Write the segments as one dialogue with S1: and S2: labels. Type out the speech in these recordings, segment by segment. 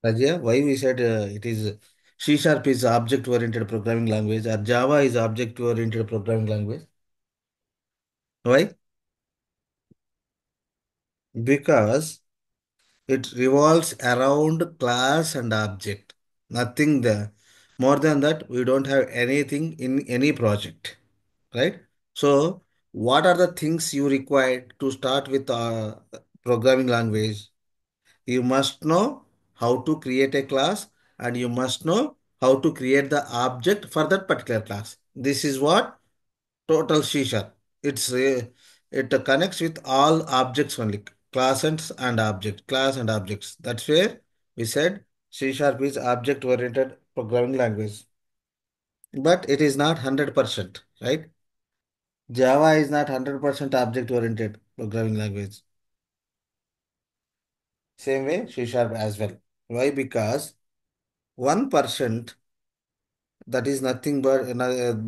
S1: Rajya, why we said it is C Sharp is object-oriented programming language or Java is object-oriented programming language? Why? Because it revolves around class and object. Nothing there. More than that, we don't have anything in any project, right? So, what are the things you require to start with programming language? You must know how to create a class and you must know how to create the object for that particular class. This is what total C sharp. It connects with all objects only, and objects, class and objects. That's where we said C sharp is object oriented programming language. But it is not 100%, right? Java is not 100% object oriented programming language. Same way C sharp as well. Why? Because 1% that is nothing but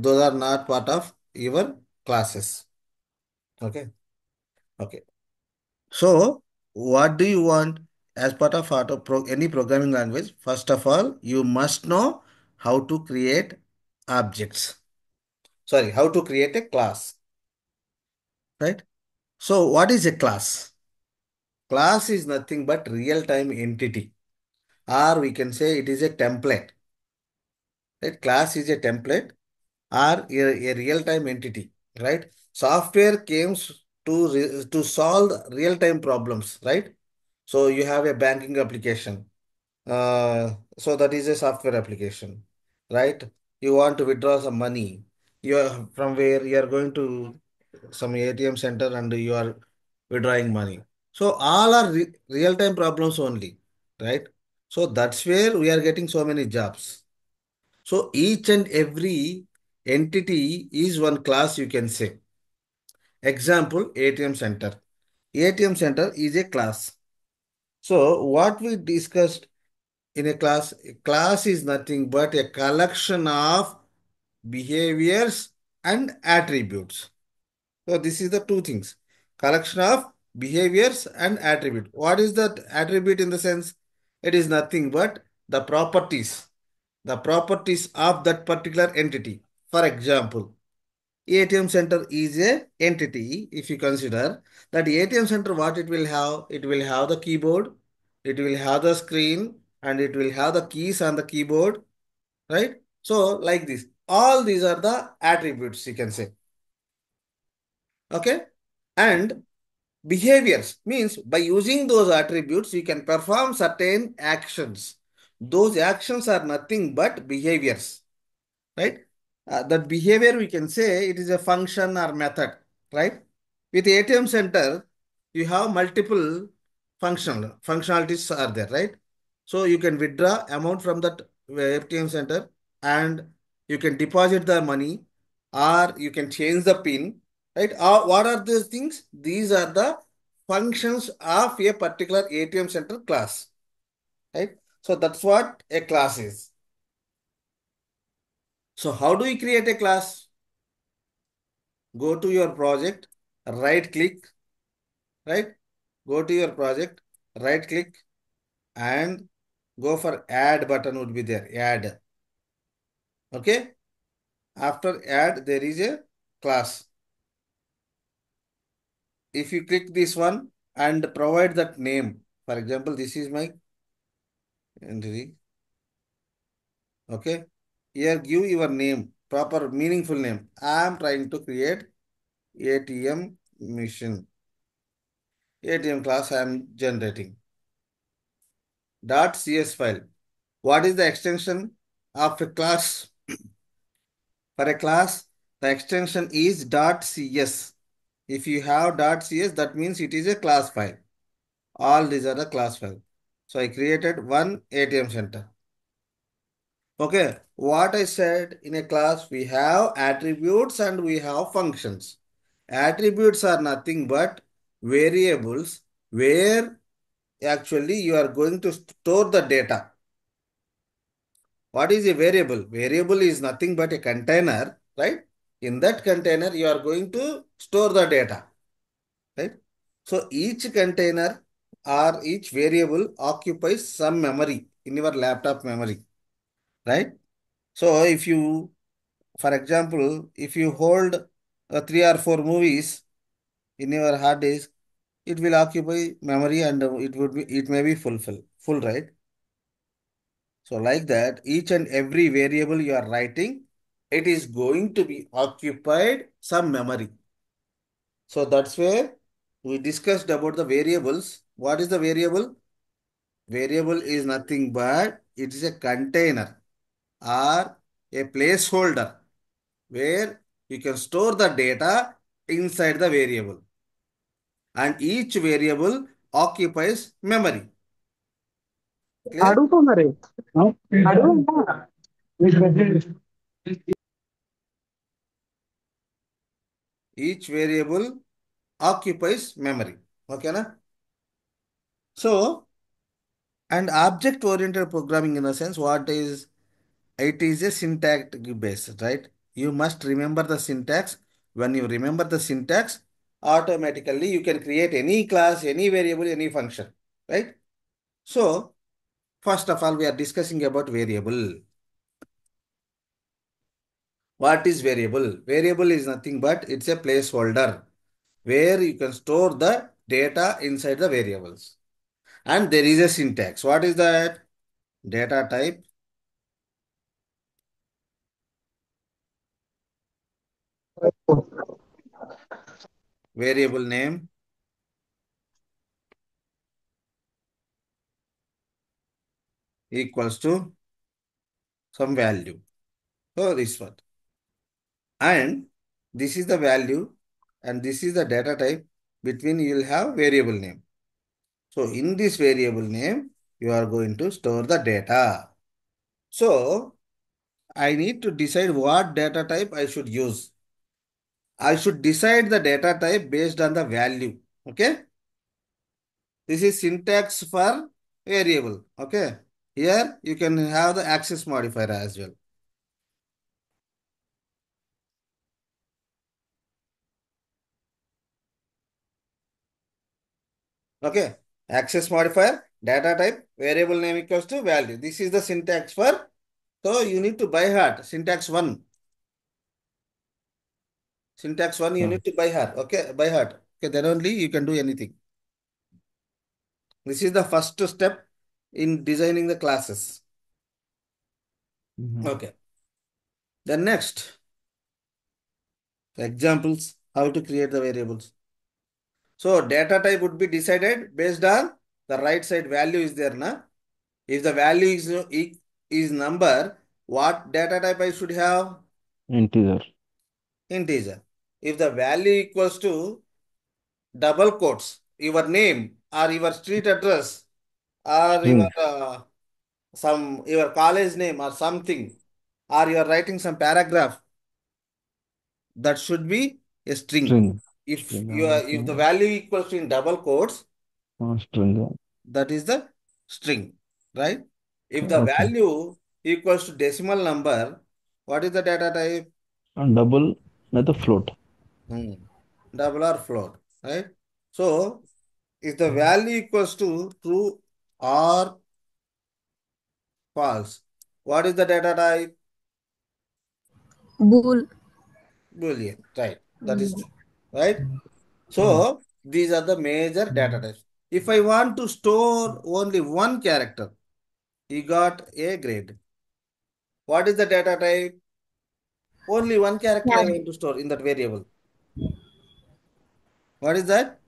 S1: those are not part of your classes. Okay. Okay. So, what do you want as part of any programming language? First of all, you must know how to create objects. Sorry, how to create a class, right? So, what is a class? Class is nothing but real-time entity, or we can say it is a template. Right? Class is a template or a real-time entity, right? Software comes to solve real-time problems, right? So you have a banking application. So that is a software application, right? You want to withdraw some money. You are from where you are going to some ATM center and you are withdrawing money. So all are real-time problems only, right? So that's where we are getting so many jobs. So each and every entity is one class you can say. Example, ATM center. ATM center is a class. So what we discussed in a class is nothing but a collection of behaviors and attributes. So this is the two things. Collection of behaviors and attribute. What is that attribute in the sense? It is nothing but the properties. The properties of that particular entity. For example, ATM center is a entity. If you consider that ATM center, what it will have the keyboard, it will have the screen, and it will have the keys on the keyboard, right? So like this, all these are the attributes you can say. Okay, and behaviors means by using those attributes, you can perform certain actions. Those actions are nothing but behaviors, right? That behavior we can say it is a function or method, right? With ATM center, you have multiple functionalities are there, right? So you can withdraw amount from that ATM center and you can deposit the money or you can change the pin, right? What are these things? These are the functions of a particular ATM center class, right? So that's what a class is. So how do we create a class? Go to your project, right click, right? Go to your project, right click and go for add button would be there, add. Okay. After add, there is a class. If you click this one and provide that name, for example, this is my entity. Okay. Here give your name, proper meaningful name. I am trying to create ATM machine. ATM class I am generating. .cs file. What is the extension of a class? For a class, the extension is .cs. If you have .cs, that means it is a class file. All these are the class file. So I created one ATM center. Okay, what I said in a class, we have attributes and we have functions. Attributes are nothing but variables where actually you are going to store the data. What is a variable? Variable is nothing but a container, right? In that container, you are going to store the data, right? So each container or each variable occupies some memory in your laptop memory, right? So if you, for example, if you hold three or four movies in your hard disk, it will occupy memory and it may be full, right? So like that, each and every variable you are writing, it is going to be occupied some memory. So that's where we discussed about the variables. What is the variable? Variable is nothing but it is a container or a placeholder where you can store the data inside the variable, and each variable occupies memory. Clear?
S2: అడుగుతా మరి అడుగు
S1: Each variable occupies memory. Okay, na? So, and object oriented programming in a sense, what is it is a syntax based, right? You must remember the syntax. When you remember the syntax, automatically you can create any class, any variable, any function, right? So, first of all, we are discussing about variable. What is variable? Variable is nothing but it's a placeholder where you can store the data inside the variables. And there is a syntax. What is that? Data type, variable name equals to some value. So this one. And this is the value and this is the data type. Between you will have variable name. So in this variable name, you are going to store the data. So I need to decide what data type I should use. I should decide the data type based on the value. Okay. This is syntax for variable. Okay. Here you can have the access modifier as well. Okay. Access modifier, data type, variable name equals to value. This is the syntax for. So you need to by heart. Syntax 1. Syntax 1 you need to by heart. Okay. By heart. Okay. Then only you can do anything. This is the first step in designing the classes. Okay. Then next, examples, how to create the variables. So data type would be decided based on the right side value is there, na? If the value is number, what data type I should have?
S2: integer
S1: Integer. If the value equals to double quotes, your name or your street address or your
S2: string
S1: some your college name or something, or you are writing some paragraph, that should be a string.
S2: string
S1: If
S2: string
S1: if the value equals to in double quotes,
S2: string
S1: that is the string, right? If the
S2: okay
S1: value equals to decimal number, what is the data type?
S2: and double the float.
S1: Hmm. Double or float, right? So if the value equals to true or false, what is the data type?
S3: Bool.
S1: Boolean, right? That is true, right? So these are the major data types. If I want to store only one character, he got a grade. What is the data type? Only one character I
S3: Char.
S1: want to store in that variable. What is that?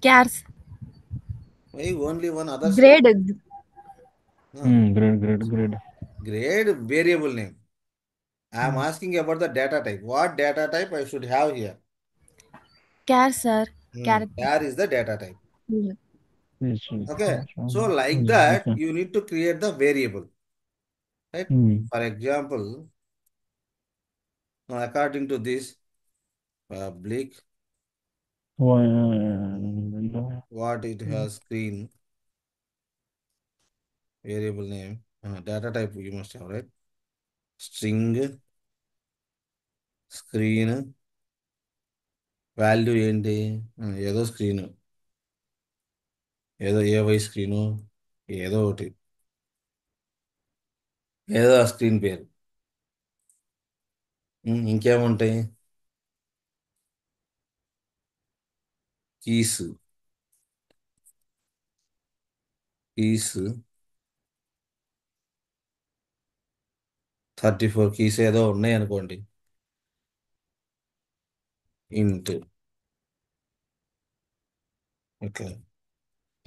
S3: Chars.
S1: Why only one others two?
S3: Grade.
S1: No.
S2: Great.
S1: Grade variable name. I am asking about the data type. What data type I should have here?
S3: Char, sir. Character.
S1: There is the data type.
S3: Yeah.
S2: Yes,
S1: Okay. So like that,
S2: okay.
S1: you need to create the variable. Right?
S2: Hmm.
S1: For example, according to this public,
S2: Why,
S1: what it has screen, variable name, data type you must have, right? String, screen, value ఏంటి ఏదో screen ఏదో ఏవై screen, ఏదో ఒకటి, ఏదో ఆ screen పేరు. ఇంకేముంటాయి? Keys, keys 34 keys ఏదో ఉన్నాయి అనుకోండి. ఇంట్ ఇట్లా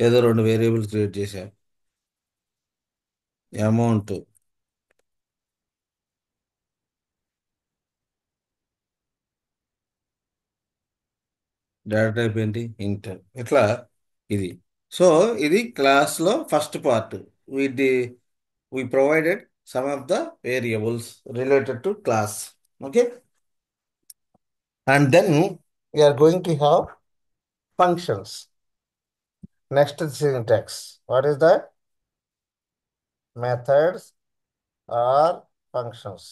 S1: ఏదో రెండు వేరియబుల్స్ క్రియేట్ చేశా. అమౌంట్ డేటా టైప్ ఏంటి? ఇంట్. ఇట్లా ఇది. సో ఇది క్లాస్లో ఫస్ట్ పార్ట్. వీటి we provided some of the variables related to class. Okay, and then we are going to have functions. Next syntax, what is that? Methods or functions.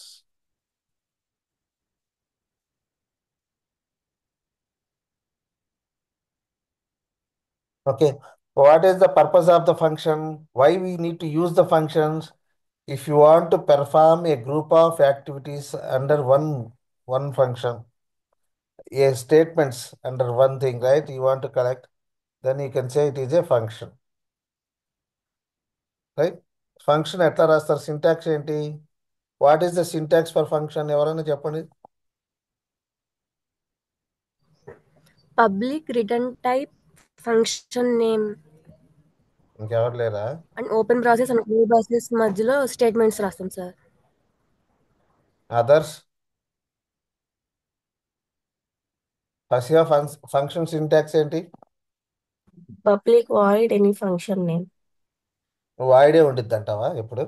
S1: Okay, what is the purpose of the function? Why we need to use the functions? If you want to perform a group of activities under one function, a statements under one thing, right? You want to collect, then you can say it is a function, right? Function ఎట్లా రాస్తారు? Syntax ఏంటి? What is the syntax for function? ఎవరైనా చెప్పండి.
S3: Public return type function name
S1: ఇంకెవరు లేరా?
S3: And open braces and close braces మధ్యలో statements రాస్తాం sir.
S1: Others? First function syntax ఏంటి?
S4: Public void any function name.
S1: నువ్వు వాయిడే ఉండిద్ది అంటావా? ఎప్పుడు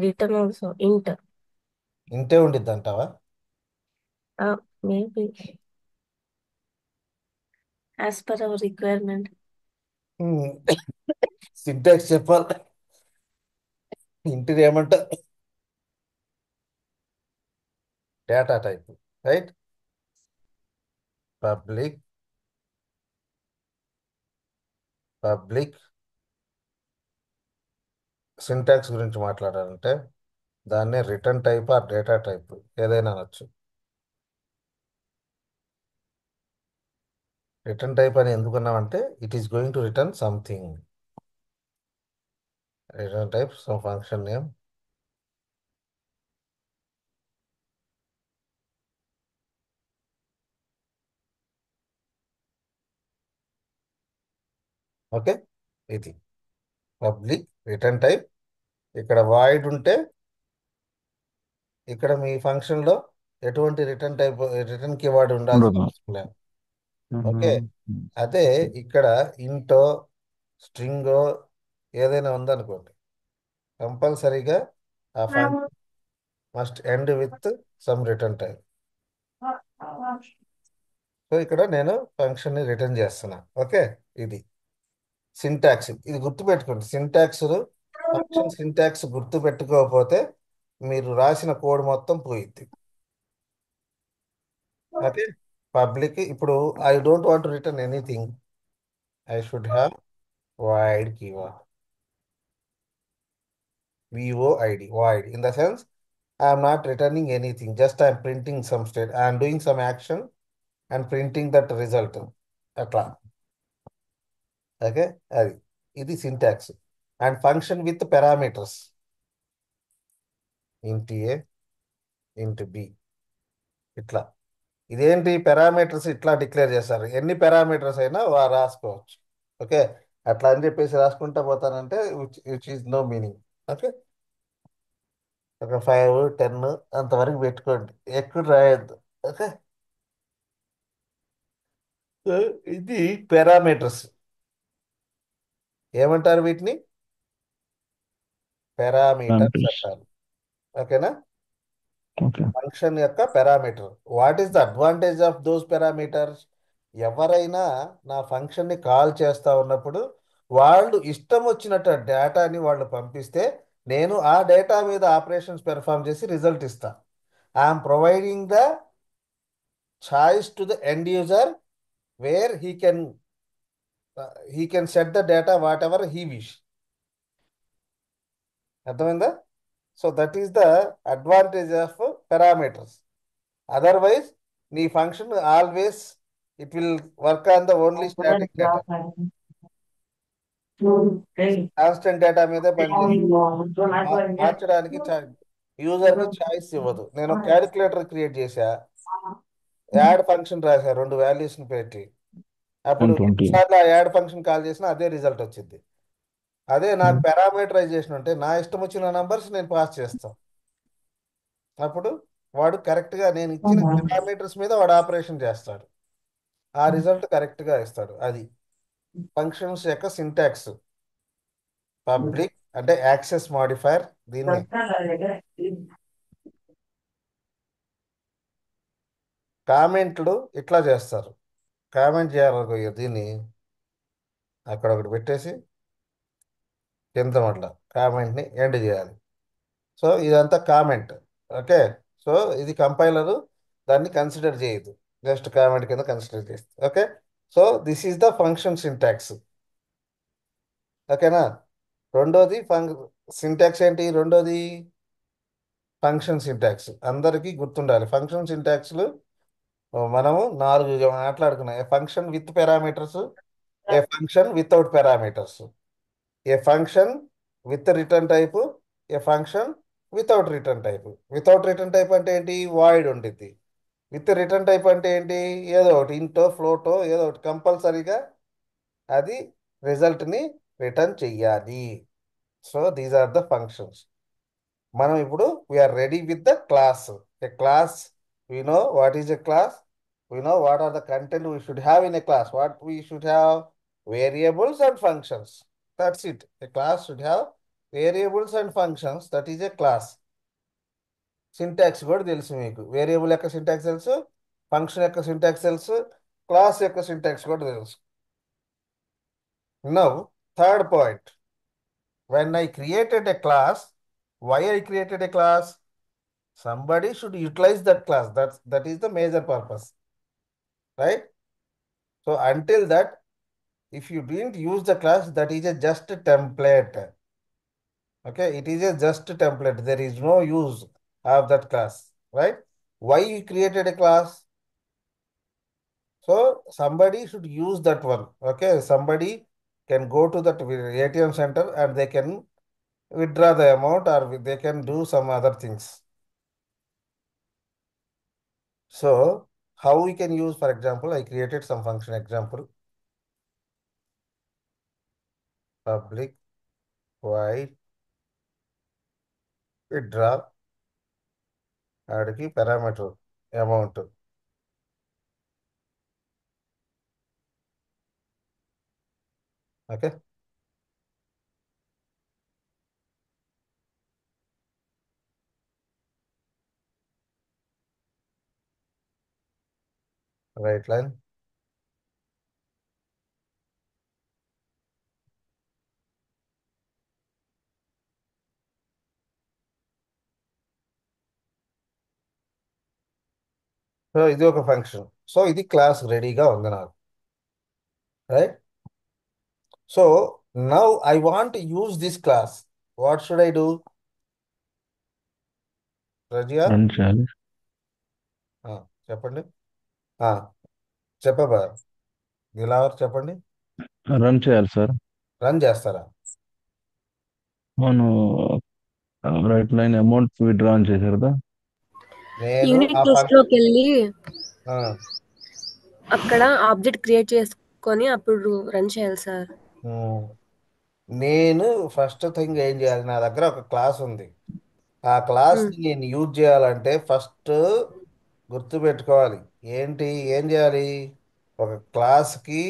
S4: రిటర్న్ ఆల్సో ఇంట్.
S1: ఇంటే ఉండిద్ది అంటావా?
S4: Maybe as per our requirement.
S1: Syntax చెప్పాలి. ఇంటిది ఏమంటా? Data type, right? Public syntax గురించి మాట్లాడాలంటే దాన్నే return type or data type ఏదైనా అనొచ్చు. రిటర్న్ టైప్ అని ఎందుకున్నామంటే it is going to return something. Return type some function name. Okay, ఇది పబ్లిక్ రిటర్న్ టైప్. ఇక్కడ వాయిడ్ ఉంటే ఇక్కడ మీ ఫంక్షన్లో ఎటువంటి రిటర్న్ టైప్ రిటర్న్ కీవర్డ్ ఉండాల్సిన
S2: ఉండదు.
S1: అవసరం లేదు. ఓకే, అదే ఇక్కడ ఇంటో స్ట్రింగో ఏదైనా ఉందనుకోండి, కంపల్సరీగా ఆ function must end with some return type. So ఇక్కడ నేను ఫంక్షన్ని రిటర్న్ చేస్తున్నా. ఓకే, ఇది సింటాక్స్. ఇది గుర్తుపెట్టుకోండి. ఫంక్షన్ సింటాక్స్ గుర్తు పెట్టుకోకపోతే మీరు రాసిన కోడ్ మొత్తం పోయిద్ది. ఓకే, పబ్లిక్ ఇప్పుడు I don't want to return anything. I should have void keyword. void, void. In the sense, I am not returning anything. Just I am printing some state. I am doing some action and printing that result. అట్లా. Okay, అది ఇది syntax. And function with parameters. ఇంట్ ఏ, ఇంట్ B, ఇట్లా. ఇదేంటి parameters ఇట్లా declare చేస్తారు. ఎన్ని పారామీటర్స్ అయినా రాసుకోవచ్చు. ఓకే, అట్లా అని చెప్పేసి రాసుకుంటా పోతానంటే which is no meaning. Okay, ఒక 5, 10 అంతవరకు పెట్టుకోండి, ఎక్కువ రాయొద్దు. ఓకే, సో ఇది పారామీటర్స్. ఏమంటారు వీటిని? Parameters
S2: Parameters.
S1: అంటారు. ఓకేనా?
S2: ఓకే.
S1: ఫంక్షన్ యొక్క parameter. What is the advantage of those parameters? ఎవరైనా నా ఫంక్షన్ని కాల్ చేస్తా ఉన్నప్పుడు వాళ్ళు ఇష్టం వచ్చినట్టు డేటాని వాళ్ళు పంపిస్తే నేను ఆ డేటా మీద ఆపరేషన్స్ పెర్ఫామ్ చేసి రిజల్ట్ ఇస్తా. I'm providing the choice to the end user where he can he can set the data whatever he wish. అర్థమైందా? So that is the advantage of parameters. Otherwise నీ function always it will work on the only static data, constant data మీదే పనిచేస్తుంది. మార్చడానికి యూజర్కి choice ఇవ్వదు. నేను calculator create చేశా, add function రాశా 2 వాల్యూస్ని పెట్టి, అప్పుడు
S2: 120.
S1: ఎన్నిసార్లు ఆ యాడ్ ఫంక్షన్ కాల్ చేసినా అదే రిజల్ట్ వచ్చింది. అదే నాకు పారామీటరైజేషన్ ఉంటే నా ఇష్టం వచ్చిన నంబర్స్ నేను పాస్ చేస్తాను. అప్పుడు వాడు కరెక్ట్గా నేను ఇచ్చిన పారామీటర్స్ మీద వాడు ఆపరేషన్ చేస్తాడు, ఆ రిజల్ట్ కరెక్ట్గా ఇస్తాడు. అది ఫంక్షన్స్ యొక్క సింటాక్స్. పబ్లిక్ అంటే యాక్సెస్ మాడిఫైర్, దీన్ని కామెంట్లు ఇట్లా చేస్తారు. కామెంట్ చేయాలనుకో దీన్ని అక్కడ ఒకటి పెట్టేసి కింద అట్లా కామెంట్ని ఎండ్ చేయాలి. సో ఇదంతా కామెంట్. ఓకే. సో ఇది కంపైలరు దాన్ని కన్సిడర్ చేయదు, జస్ట్ కామెంట్ కింద కన్సిడర్ చేస్తుంది. Okay. So this is the function syntax. ఓకేనా? రెండోది సింటాక్స్ ఏంటి? రెండోది ఫంక్షన్ సింటాక్స్. అందరికీ గుర్తుండాలి ఫంక్షన్ సింటాక్స్లు. మనము 4 మాట్లాడుకున్నాం. A function with parameters, a function without parameters, a function with return type, a function without return type. Without return type అంటే ఏంటి? వాయిడ్ ఉంటుంది. విత్ రిటర్న్ టైప్ అంటే ఏంటి? ఏదో ఒకటి ఇంటో ఫ్లోటో ఏదో ఒకటి కంపల్సరీగా అది రిజల్ట్ని రిటర్న్ చెయ్యాలి. So these are the functions. మనం ఇప్పుడు we are ready with the class. A class, we know what is a class, we know what are the content we should have in a class. What we should have? Variables and functions. That's it. A class should have variables and functions. That is a class. Syntax కూడా తెలుసు మీకు. Variable యొక్క syntax తెలుసు, function యొక్క syntax తెలుసు, class యొక్క syntax కూడా తెలుసు. Now third point, when I created a class, why I created a class? Somebody should utilize that class. That is the major purpose, right? So until that, if you didn't use the class, that is a just a template. Okay, it is a just a template. There is no use of that class, right? Why you created a class? So somebody should use that one. Okay, somebody can go to that ATM center and they can withdraw the amount, or they can do some other things. So how we can use, for example, I created some function example. Public void withdraw, ఆడికి parameter amount. Okay. Right line. So ఇది ఒక function. So ఇది class రెడీగా ఉంది నాకు, right? So now I want use this class. What should I do? Razia,
S2: run చేయాలి.
S1: చెప్పండి. చెప్పబా దిలావర్, చెప్పండి.
S2: రన్ చేయాలి సార్.
S1: రన్ చేస్తారా?
S2: అవును. రైట్ లైన్ అమౌంట్ విత్డ్రా చేశారు కదా.
S1: నేను
S3: యూనిట్
S1: ఆ
S3: టెస్ట్ లోకి వెళ్ళి
S1: ఫంక్షన్
S3: అక్కడ ఆబ్జెక్ట్ క్రియేట్ చేసుకొని అప్పుడు రన్ చేయాలి సార్.
S1: నేను ఫస్ట్ థింగ్ ఏం చేయాలి? నా దగ్గర ఒక క్లాస్ ఉంది. ఆ క్లాస్ని నేను యూజ్ చేయాలంటే ఫస్ట్ గుర్తుపెట్టుకోవాలి. ఏం చేయాలి? ఒక క్లాస్కి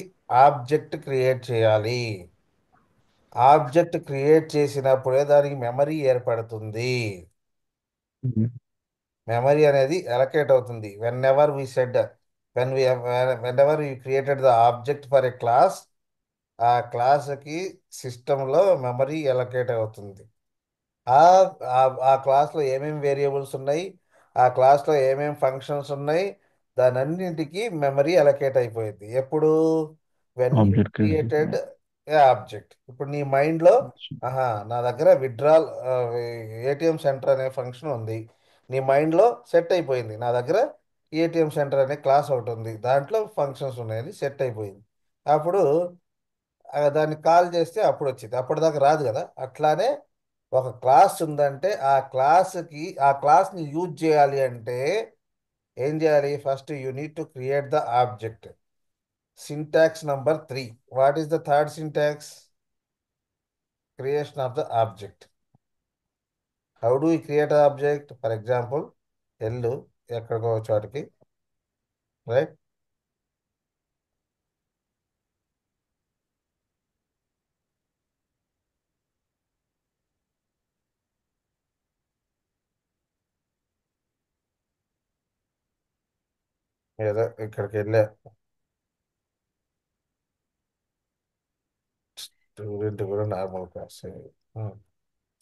S1: ఆబ్జెక్ట్ క్రియేట్ చేయాలి. ఆబ్జెక్ట్ క్రియేట్ చేసినప్పుడే దానికి మెమరీ ఏర్పడుతుంది. మెమరీ అనేది అలకేట్ అవుతుంది. Whenever we said, whenever you created the object for a class, ఆ క్లాస్కి సిస్టంలో మెమరీ అలకేట్ అవుతుంది. ఆ ఆ క్లాస్లో ఏమేమి వేరియబుల్స్ ఉన్నాయి, ఆ క్లాస్లో ఏమేమి ఫంక్షన్స్ ఉన్నాయి, దానన్నింటికి మెమరీ అలకేట్ అయిపోయింది. ఎప్పుడు? When you
S2: object
S1: created a object. ఇప్పుడు నీ మైండ్లో, ఆహా, నా దగ్గర విత్డ్రాల్ ఏటీఎం సెంటర్ అనే ఫంక్షన్ ఉంది. నీ మైండ్లో సెట్ అయిపోయింది, నా దగ్గర ఏటీఎం సెంటర్ అనే క్లాస్ ఒకటి ఉంది, దాంట్లో ఫంక్షన్స్ ఉన్నాయని సెట్ అయిపోయింది. అప్పుడు దాన్ని కాల్ చేస్తే అప్పుడు వచ్చింది, అప్పటిదాకా రాదు కదా. అట్లానే ఒక క్లాస్ ఉందంటే ఆ క్లాస్ని యూజ్ చేయాలి అంటే ఏం చేయాలి? First you need to create the object. Syntax number 3. What is the third syntax? Creation of the object. How do you create object? For example, ఎల్లు ఎక్కడికో చోటికి, రైట్? ఏదో ఇక్కడికి వెళ్ళా, స్టూడెంట్ కూడా నార్మల్ క్లాస్.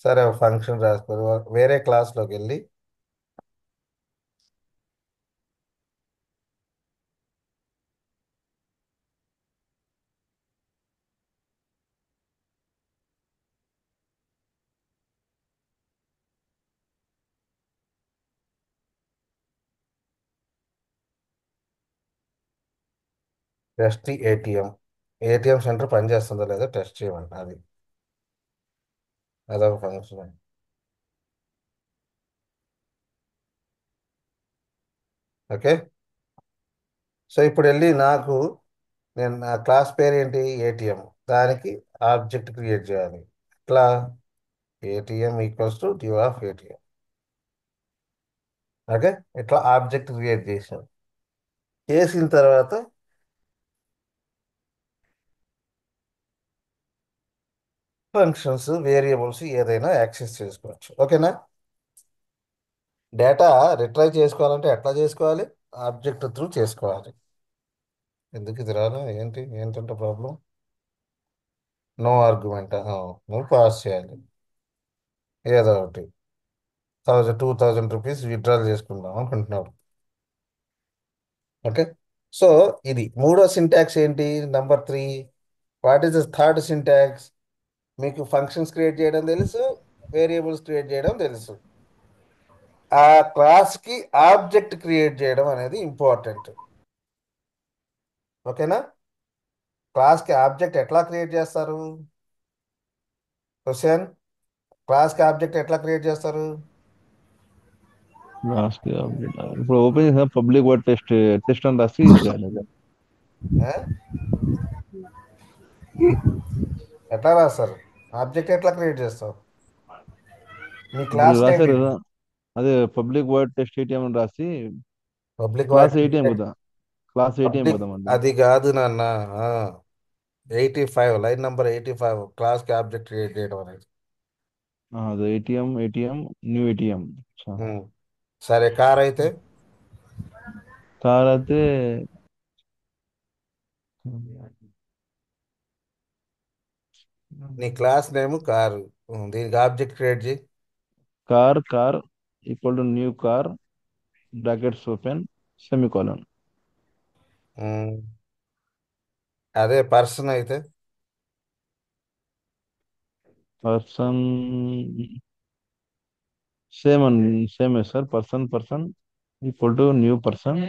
S1: సరే, ఒక ఫంక్షన్ రాసుకొని వేరే క్లాస్లోకి వెళ్ళి టెస్ట్ ఏటీఎం. ఏటీఎం సెంటర్ పనిచేస్తుందో లేదో టెస్ట్ చేయమంట. అదొక ఫంక్షన్. ఓకే. సో ఇప్పుడు వెళ్ళి నా క్లాస్ పేరు ఏంటి? ఏటీఎం. దానికి ఆబ్జెక్ట్ క్రియేట్ చేయాలి. ఎట్లా? ATM equals to due of ATM. Okay, ఇట్లా ఆబ్జెక్ట్ క్రియేట్ చేసిన తర్వాత ఫంక్షన్స్, వేరియబుల్స్ ఏదైనా యాక్సెస్ చేసుకోవచ్చు. ఓకేనా? డేటా రిట్రైవ్ చేసుకోవాలంటే ఎట్లా చేసుకోవాలి? ఆబ్జెక్ట్ త్రూ చేసుకోవాలి. ఎందుకు ఇది రాను? ఏంటంటే ప్రాబ్లం? No argument. నువ్వు పాస్ చేయాలి ఏదో ఒకటి. 2,000 రూపీస్ విత్డ్రాల్ చేసుకుందాం అనుకుంటున్నాడు. ఓకే. సో ఇది మూడో సింటాక్స్ ఏంటి? Number 3. What is the third syntax? మీకు ఫంక్షన్స్ క్రియేట్ చేయడం తెలుసు, వేరియబుల్స్ క్రియేట్ చేయడం తెలుసు. ఆ క్లాస్కి ఆబ్జెక్ట్ క్రియేట్ చేయడం అనేది ఇంపార్టెంట్. ఓకేనా? క్లాస్కి ఆబ్జెక్ట్ ఎట్లా క్రియేట్ చేస్తారు? క్వశ్చన్. క్లాస్కి ఆబ్జెక్ట్ ఎట్లా క్రియేట్ చేస్తారు?
S2: లాస్ట్ ఆబ్జెక్ట్ ఇప్పుడు ఓపెన్ చేసిన పబ్లిక్ వర్డ్ టెస్ట్ టెస్ట్ అని రాసి చేయాలి అది.
S1: ఆ? ఎట్లా రాస్తారు? ఆబ్జెక్ట్ ఎట్లా క్రియేట్ చేస్తావు? మీ
S2: ఇప్పుడు
S1: క్లాస్ నేమ్
S2: రాశారు
S1: ఏంటి?
S2: కదా, అదే పబ్లిక్ వర్డ్ టెస్ట్ ఏటీఎం అని రాసి
S1: పబ్లిక్
S2: క్లాస్
S1: వాటి
S2: ఏటీఎం కదా, క్లాస్ ఏటీఎం
S1: పబ్లిక్
S2: కదా మళ్ళీ.
S1: అది కాదు నాన్న. 85, లైన్ నంబర్ 85, క్లాస్కి ఆబ్జెక్ట్ క్రియేట్ చేయడం అనేది.
S2: అదే ATM ATM new ATM.
S1: Um. సరే, కార్ అయితే
S2: కార్ అయితే
S1: నీ క్లాస్ నేమ్ కారు. దీనికి ఆబ్జెక్ట్ క్రియేట్ చేయి.
S2: Car car equal to new car brackets open semicolon.
S1: Um. అదే పర్సన్ అయితే
S2: పర్సన్ సేమ్ అండి, same sir. Person person equal to new person.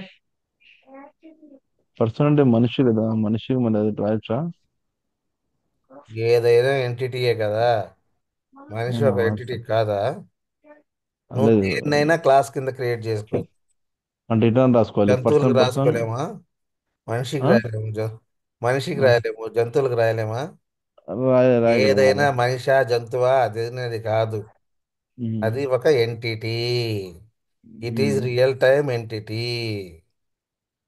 S2: Person అంటే మనిషి కదా, మనిషి మరి అది రాయొచ్చా?
S1: ఏదైనా ఎంటిటీయే కదా, మనిషి ఒక ఎంటిటీ
S2: సరే.
S1: కాదా? నువ్వు
S2: లేదు,
S1: దేన్నైనా క్లాస్ కింద క్రియేట్ చేసుకోవచ్చు.
S2: అంటే ఇట్లా రాసుకోవాలి
S1: జంతువులకు
S2: పర్సన్ పర్సన్.
S1: రాసుకోలేమా? మనిషికి రాయలేము. మనిషికి రాయలేము, జంతువులకు రాయలేమా?
S2: రాయగలం
S1: ఏదైనా
S2: కదా.
S1: మనిషా జంతువా అదేనది కాదు. అది ఒక entity. It is real time entity.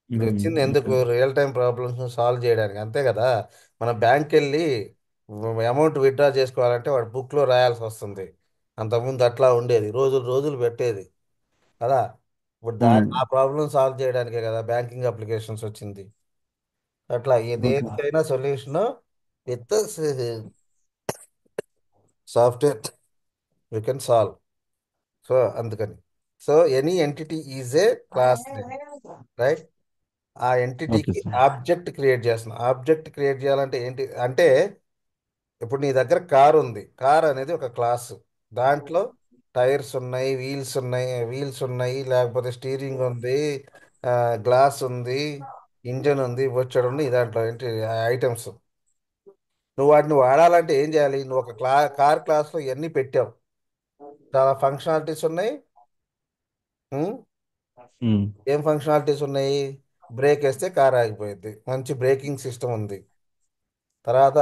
S1: ఇది వచ్చింది ఎందుకు?
S2: Okay.
S1: Real time problems solve చేయడానికి, అంతే కదా. మన బ్యాంక్కి వెళ్ళి అమౌంట్ విత్డ్రా చేసుకోవాలంటే వాడు బుక్లో రాయాల్సి వస్తుంది. అంతకుముందు అట్లా ఉండేది, రోజులు రోజులు పెట్టేది కదా. ఇప్పుడు ఆ ప్రాబ్లం సాల్వ్ చేయడానికే కదా బ్యాంకింగ్ అప్లికేషన్స్ వచ్చింది. అట్లా
S2: ఓకే.
S1: దేనికైనా solution with software you can solve. So అందుకని, so any entity is a class name, right? ఆ
S2: ఓకే
S1: ఎంటిటీకి
S2: సార్.
S1: ఆబ్జెక్ట్ క్రియేట్ చేస్తున్నాం. ఆబ్జెక్ట్ క్రియేట్ చేయాలంటే ఏంటి అంటే, ఇప్పుడు నీ దగ్గర కార్ ఉంది. కార్ అనేది ఒక క్లాస్. దాంట్లో టైర్స్ ఉన్నాయి, వీల్స్ ఉన్నాయి, లేకపోతే స్టీరింగ్ ఉంది, గ్లాస్ ఉంది, ఇంజన్ ఉంది, వచ్చాడు ఉంది. దాంట్లో ఏంటి ఐటమ్స్. నువ్వు వాటిని వాడాలంటే ఏం చేయాలి? నువ్వు ఒక కార్ క్లాస్లో ఇవన్నీ పెట్టావు. చాలా ఫంక్షనాలిటీస్ ఉన్నాయి. ఉం?
S2: ఉమ్.
S1: ఏం ఫంక్షనాలిటీస్ ఉన్నాయి? బ్రేక్ వేస్తే కార్ ఆగిపోయింది, మంచి బ్రేకింగ్ సిస్టమ్ ఉంది. తర్వాత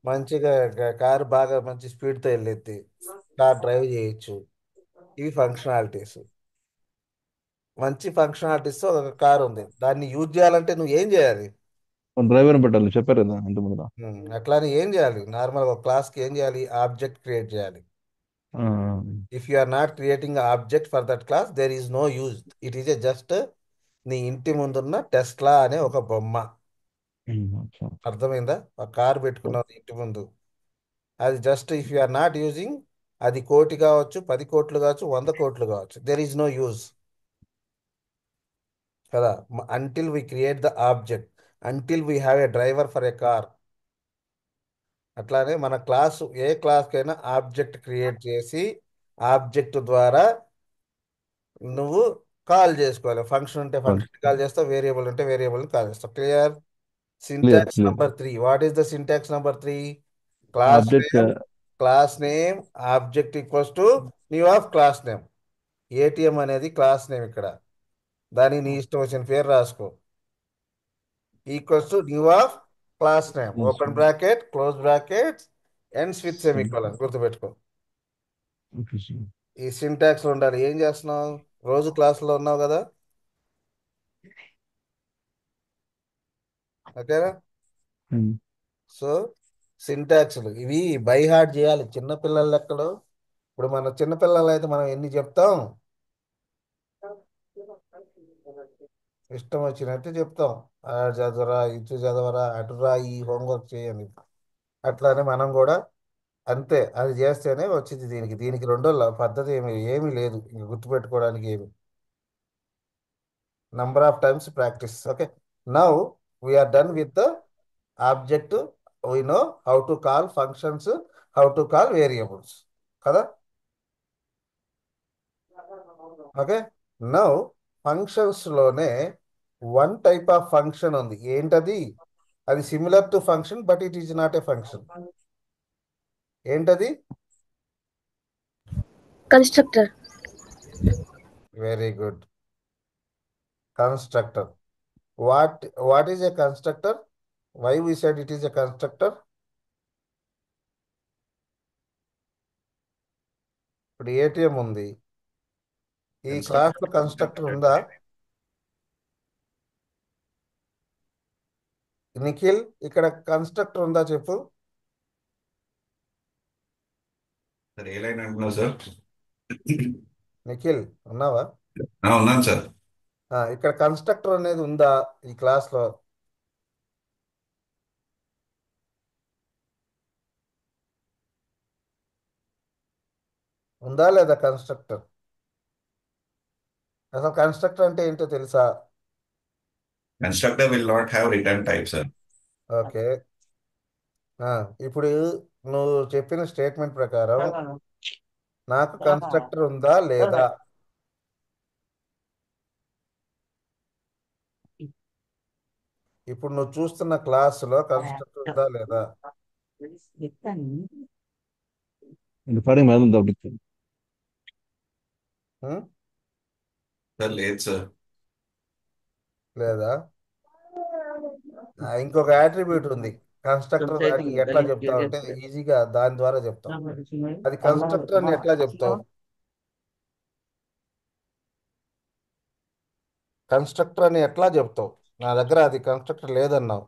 S1: మంచిగా కారు బాగా మంచి స్పీడ్తో వెళ్ళిద్ది, కార్ డ్రైవ్ చేయొచ్చు. ఇవి ఫంక్షనాలిటీస్. మంచి ఫంక్షనాలిటీస్ ఒక కారు ఉంది. దాన్ని యూజ్ చేయాలంటే నువ్వు ఏం చేయాలి?
S2: డ్రైవర్ పెట్టాలి చెప్పారు కదా ఇంత ముందర.
S1: అట్లానే ఏం చేయాలి? నార్మల్గా ఒక క్లాస్కి ఏం చేయాలి? ఆబ్జెక్ట్ క్రియేట్ చేయాలి.
S2: ఆ,
S1: if you are not creating object for that class, there is no use. It is a just నీ ఇంటి ముందున్న టెస్లా అనే ఒక బొమ్మ.
S2: ఓకే.
S1: అర్థమైందా? ఒక కారు పెట్టుకున్నావు నీ ఇంటి ముందు. అది just if you are not using, అది 1 కోటి కావచ్చు, 10 కోట్లు కావచ్చు, 100 కోట్లు కావచ్చు, దెర్ ఈజ్ నో యూజ్ కదా. Until we create the object, until we have a driver for a car. అట్లానే మన క్లాసు ఏ క్లాస్కైనా ఆబ్జెక్ట్ క్రియేట్ చేసి, ఆబ్జెక్ట్ ద్వారా నువ్వు కాల్ చేసుకోవాలి. ఫంక్షన్ ఉంటే ఫంక్షన్ కాల్ చేస్తావు, వేరియబుల్ ఉంటే వేరియబుల్ కాల్ చేస్తావు. Clear?
S2: Clear
S1: syntax
S2: clear.
S1: Number 3. What is the syntax number 3? Class
S2: object.
S1: Name, class name, object equals to new of class name. ATM అనేది class name ఇక్కడ. దానికి నీ ఇష్టం వచ్చిన పేరు రాసుకో. Equals to new of class name, open bracket, close bracket, ends with semicolon. గుర్తుపెట్టుకో.
S2: Okay sir.
S1: ఈ సింటాక్స్ ఉండాలి. ఏం చేస్తున్నావు? రోజు క్లాసులో ఉన్నావు కదా, ఓకేనా?
S2: ఉమ్.
S1: సో సింటాక్స్లు ఇవి బై హార్ట్ చేయాలి చిన్నపిల్లల లెక్కలో. ఇప్పుడు మన చిన్నపిల్లలు అయితే మనం ఎన్ని చెప్తాం? ఇష్టం వచ్చినట్టు చెప్తాం. ఆ చదవరా, ఇటు చదవరా, అటురా, ఈ హోంవర్క్ చేయని. అట్లానే మనం కూడా అంతే. అది చేస్తేనే వచ్చింది. దీనికి రెండో పద్ధతి ఏమీ లేదు ఇంక గుర్తుపెట్టుకోవడానికి ఏమి. Number of times practice. Okay, now we are done with the object. We know how to call functions, how to call variables కదా. ఓకే, నౌ ఫంక్షన్స్లోనే వన్ టైప్ ఆఫ్ ఫంక్షన్ ఉంది. ఏంటది? అది similar to function but it is not a function. ఏంటది?
S3: Constructor.
S1: Very good. Constructor. What is a constructor? Why we said it is a constructor? ఇప్పుడు ATM ఉంది. ఈ క్లాస్లో constructor ఉందా? నిఖిల్, ఇక్కడ కన్స్ట్రక్టర్ ఉందా చెప్పు.
S5: సార్ ఏ లైన్ అంటున్నావు సార్?
S1: నిఖిల్, ఉన్నావా?
S5: ఉన్నాను సార్.
S1: ఇక్కడ కన్స్ట్రక్టర్ అనేది ఉందా ఈ క్లాస్లో? ఉందా లేదా కన్స్ట్రక్టర్? అసలు కన్స్ట్రక్టర్ అంటే ఏంటో తెలుసా?
S5: Constructor will not have return type, sir.
S1: Okay. ఇప్పుడు నువ్వు చెప్పిన స్టేట్మెంట్ ప్రకారం నాకు కన్స్ట్రక్టర్ ఉందా లేదా? ఇప్పుడు నువ్వు చూస్తున్న క్లాసులో కన్స్ట్రక్టర్ ఉందా లేదా?
S2: இந்த பாருங்க மேலும் அப்படி.
S1: ఉం?
S5: సార్ లేదు సార్.
S1: లేదా? ఇంకొక యాట్రిబ్యూట్ ఉంది కన్స్ట్రక్టర్. దాన్ని ఎట్లా చెప్తావు అంటే ఈజీగా దాని ద్వారా చెప్తాం. అది కన్స్ట్రక్టర్ అని ఎట్లా చెప్తావు? కన్స్ట్రక్టర్ అని ఎట్లా చెప్తావు? నా దగ్గర అది కన్స్ట్రక్టర్ లేదన్నావు.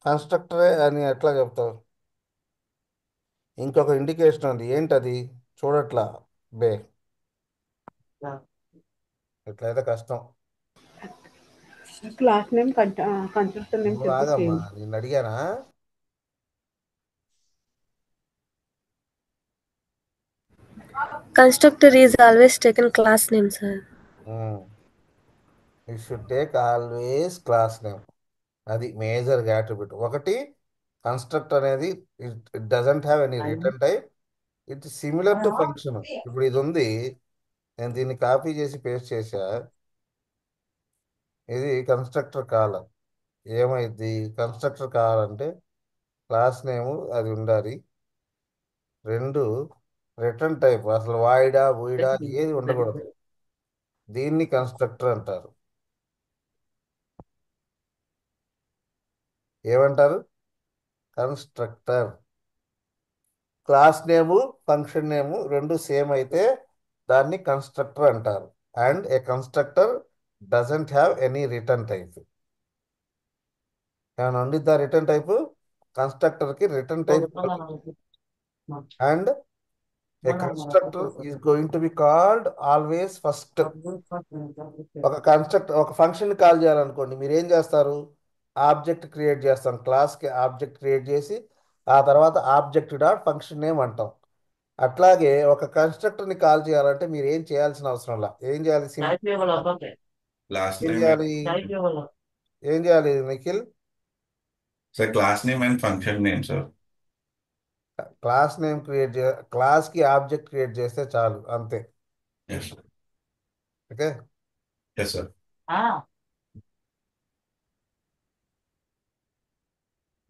S1: కన్స్ట్రక్టరే అని ఎట్లా చెప్తావు? ఇంకొక ఇండికేషన్ ఉంది. ఏంటది? చూడట్లా బే. ఎట్లయితే కష్టం.
S6: క్లాస్ నేమ్ కన్స్ట్రక్టర్ నేమ్
S1: నువ్వు
S6: చెప్పి
S1: ఆగమ్మా,
S6: సేమ్.
S1: నిన్ను అడిగానా?
S3: Constructor is always taken class name, sir.
S1: Um. You should take always class name. అది మేజర్ యాట్రిబ్యూట్. ఒకటి, కన్స్ట్రక్ట్ అనేది it doesn't have any return type. It similar to function. ఇప్పుడు ఇది ఉంది, నేను దీన్ని కాపీ చేసి పేస్ట్ చేసా. ఇది కన్స్ట్రక్టర్ కాల్. ఏమైంది? కన్స్ట్రక్టర్ కావాలంటే క్లాస్ నేమ్ అది ఉండాలి. రెండు, రిటర్న్ టైప్ అసలు వాయిడా బూయిడా ఏది ఉండకూడదు. దీన్ని కన్స్ట్రక్టర్ అంటారు. ఏమంటారు? కన్స్ట్రక్టర్. క్లాస్ నేము ఫంక్షన్ నేము రెండు సేమ్ అయితే దాన్ని కన్స్ట్రక్టర్ అంటారు. And A constructor doesn't have any return type. ఏమైనా ఉండిద్దా రిటర్న్ టైప్? కన్స్ట్రక్టర్కి రిటర్న్ టైప్ ఉండదు. And A constructor is going to be called always first. ఒక ఫంక్షన్ కాల్ చేయాలనుకోండి, మీరు ఏం చేస్తారు? ఆబ్జెక్ట్ క్రియేట్ చేస్తాం. క్లాస్కి ఆబ్జెక్ట్ క్రియేట్ చేసి ఆ తర్వాత ఆబ్జెక్ట్ డాట్ ఫంక్షన్ నేమ్ అంటాం. అట్లాగే ఒక కన్స్ట్రక్టర్ని కాల్ చేయాలంటే మీరు ఏం చేయాల్సిన అవసరం లా. ఏం చేయాలి?
S5: Class
S1: ఏం
S5: name,
S1: చేయాలి? ఏం చేయాలి Nikhil?
S5: sir, class name and function name, sir.
S1: Class name create క్లాస్కి ఆబ్జెక్ట్ క్రియేట్ చేస్తే చాలు, అంతే.
S5: Yes, sir.
S1: Okay.
S5: Yes, sir.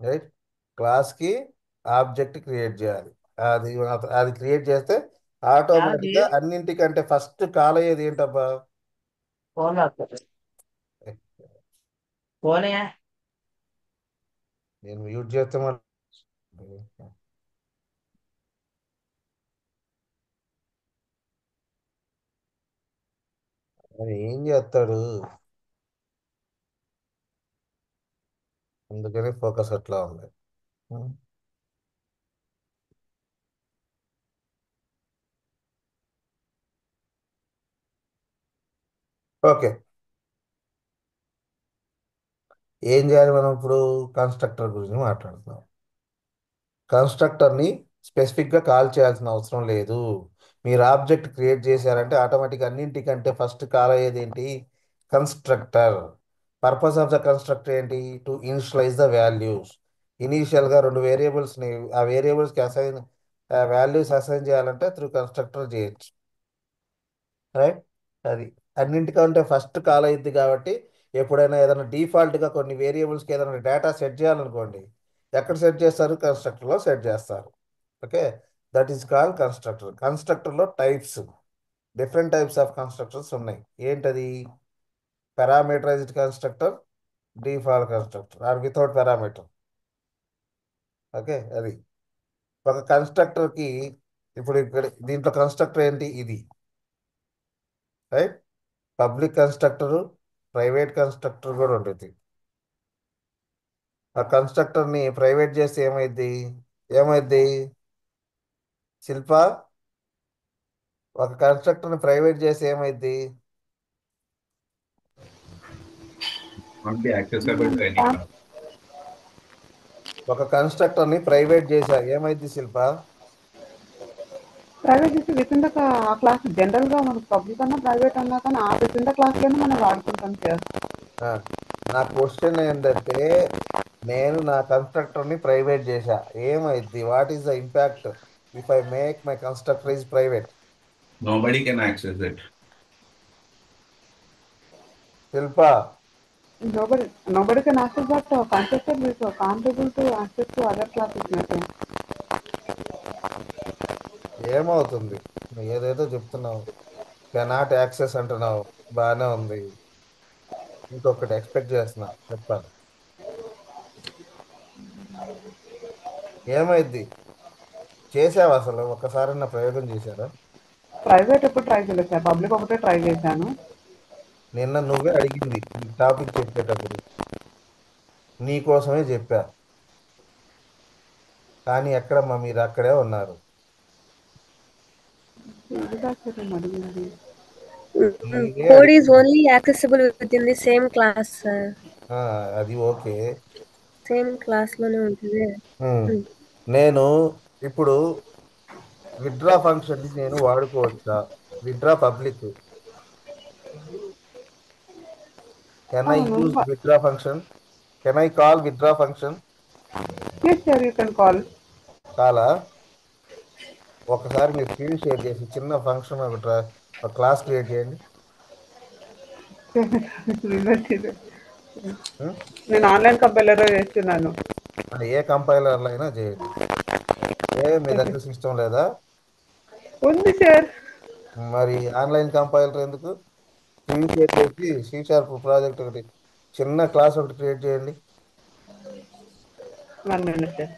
S1: Right. క్లాస్కి ఆబ్జెక్ట్ క్రియేట్ చేయాలి. అది అది క్రియేట్ చేస్తే ఆటోమేటిక్గా అన్నింటికంటే ఫస్ట్ కాల్ అయ్యేది ఏంటబ్బా? నేను మ్యూట్ చేస్తే మరి ఏం చేస్తాడు? అందుకని ఫోకస్ అట్లా ఉంది. ఓకే. ఏం చేయాలి మనం ఇప్పుడు? కన్స్ట్రక్టర్ గురించి మాట్లాడుతున్నాం. కన్స్ట్రక్టర్ని స్పెసిఫిక్గా కాల్ చేయాల్సిన అవసరం లేదు. మీరు ఆబ్జెక్ట్ క్రియేట్ చేశారంటే ఆటోమేటిక్ అన్నింటికంటే ఫస్ట్ కాల్ అయ్యేది ఏంటి? Constructor. Purpose of the constructor ఏంటి? To initialize the values. ఇనీషియల్గా రెండు వేరియబుల్స్ని, ఆ వేరియబుల్స్కి అసైన్ వాల్యూస్ అసైన్ చేయాలంటే త్రూ కన్స్ట్రక్టర్ చేయొచ్చు. రైట్. అది అన్నింటికంటే ఫస్ట్ కాల్ అయ్యిద్ది కాబట్టి ఎప్పుడైనా ఏదైనా డిఫాల్ట్గా కొన్ని వేరియబుల్స్కి ఏదైనా డేటా సెట్ చేయాలనుకోండి, ఎక్కడ సెట్ చేస్తారు? కన్స్ట్రక్టర్లో సెట్ చేస్తారు. Okay. That is call constructor. కన్స్ట్రక్టర్లో types, different types of constructors ఉన్నాయి. ఏంటది? Parameterized constructor, default constructor or without parameter. Okay. అది ఒక కన్స్ట్రక్టర్కి ఇప్పుడు ఇక్కడ దీంట్లో కన్స్ట్రక్టర్ ఏంటి? ఇది. Right. Public constructor, private constructor కూడా ఉంటుంది. ఆ కన్స్ట్రక్టర్ని ప్రైవేట్ చేస్తే ఏమైద్ది? ఏమైద్ది శిల్ప? ఒక కన్స్ట్రక్టర్ని ప్రైవేట్ చేస్తే ఏమైద్ది?
S5: Not be accessible to any class.
S1: ఒక కన్స్ట్రక్టర్ని ప్రైవేట్ చేశా ఏమైద్ది శిల్ప?
S6: ప్రైవేట్ చేసి with in the class general గా మనకు పబ్లిక్ అన్నా ప్రైవేట్ అన్నా కానీ ఆ విత్ ఇన్ ద క్లాస్ లోనే మనం వాడుకుంటాం సార్.
S1: నా క్వశ్చన్ ఏంటంటే, నేను నా కన్స్ట్రక్టర్ని ప్రైవేట్ చేశా, ఏమైద్ది? What is the impact if I make my constructor is private?
S5: Nobody can access it.
S1: Shilpa,
S6: Nobody can access that constructor is can't able to access to other classes, sir.
S1: ఏమవుతుంది? నువ్వు ఏదేదో చెప్తున్నావు, కెనాట్ యాక్సెస్ అంటున్నావు, బాగానే ఉంది. ఇంకొకటి expect చేస్తున్నా, చెప్పాలి. ఏమైద్ది? చేసావా అసలు? ఒక్కసారి నా ప్రయోగం చేశారా?
S6: ప్రైవేట్ ఎప్పుడు ట్రై చేయలేదు సార్, పబ్లిక్ ఒకటే ట్రై చేశాను.
S1: నిన్న నువ్వే అడిగింది ఈ టాపిక్ చెప్పేటప్పుడు, నీ కోసమే చెప్పా. కానీ ఎక్కడమ్మా మీరు? అక్కడే ఉన్నారు.
S6: ఇది కాదు సార్ నేను అడిగింది.
S1: నీవే
S3: Code is
S1: అడిగింది.
S3: only accessible within the same class, sir.
S1: అది ఓకే.
S3: Same class లోనే ఉంటుంది.
S1: నేను ఇప్పుడు విత్డ్రా ఫంక్షన్ నేను వాడుకోవచ్చా? విత్డ్రా పబ్లిక్ కెన్ ఐ
S6: అవును.
S1: Use withdraw function? Can I call withdraw function?
S6: Yes sir, you can call.
S1: చాలా. ఒకసారి మీరు స్క్రీన్ షేర్ చేసి చిన్న ఫంక్షన్ ఒక క్లాస్ క్రియేట్ చేయండి. ఉం?
S6: నేను ఆన్లైన్ కంపైలర్లో చేస్తున్నాను.
S1: ఏ కంపైలర్లో అయినా చేయండి. మీ దగ్గర సిస్టమ్ లేదా?
S6: ఉంది సార్.
S1: మరి ఆన్లైన్ కంపైలర్ ఎందుకు? స్క్రీన్ షేర్ చేసి సి షార్ప్ ప్రాజెక్ట్ ఒకటి చిన్న క్లాస్ ఒకటి క్రియేట్ చేయండి.
S6: 1 minute సార్.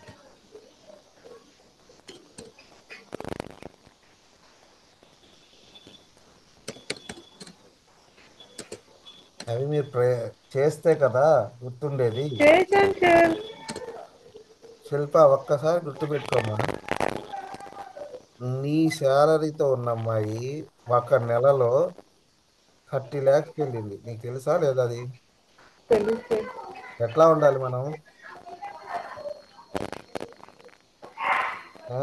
S1: అవి మీరు చేస్తే కదా గుర్తుండేది.
S6: చేశాను సార్.
S1: శిల్ప, ఒక్కసారి గుర్తుపెట్టుకోమా, నీ శాలరీతో ఉన్న అమ్మాయి ఒక నెలలో 30 lakhs వెళ్ళింది. నీకు తెలుసా లేదా అది?
S6: తెలుసు సార్.
S1: ఎట్లా ఉండాలి మనం? ఆ?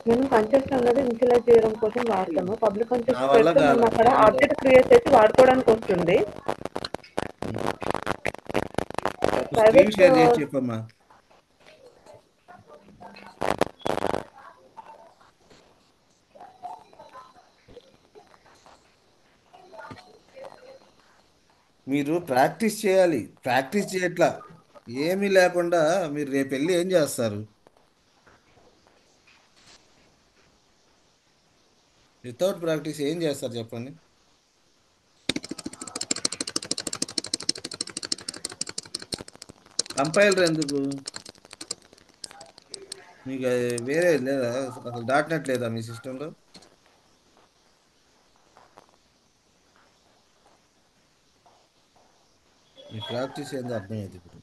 S6: నేను కంటెస్ట్ అన్నది ఇనిషియలైజ్ చేయడం కోసం వాడతాను. పబ్లిక్
S1: నా
S6: కంటెస్ట్
S1: వల్ల
S6: పెడితే మనం
S1: కాదమ్మా.
S6: అక్కడ ఆబ్జెక్ట్ క్రియేట్ చేసి వాడుకోవడానికి వస్తుంది.
S1: స్క్రీన్
S6: ప్రైవేట్
S1: షేర్ చేసి చెప్పమ్మా. మీరు ప్రాక్టీస్ చేయాలి. ప్రాక్టీస్ చేయట్లా. ఏమీ లేకుండా మీరు రేపు వెళ్ళి ఏం చేస్తారు? వితౌట్ ప్రాక్టీస్ ఏం చేస్తారు చెప్పండి? కంపైలర్ ఎందుకు మీకు? వేరే లేదా? అసలు డాట్ నెట్ లేదా మీ సిస్టంలో? మీ ప్రాక్టీస్ ఏందో అర్థమైంది ఇప్పుడు.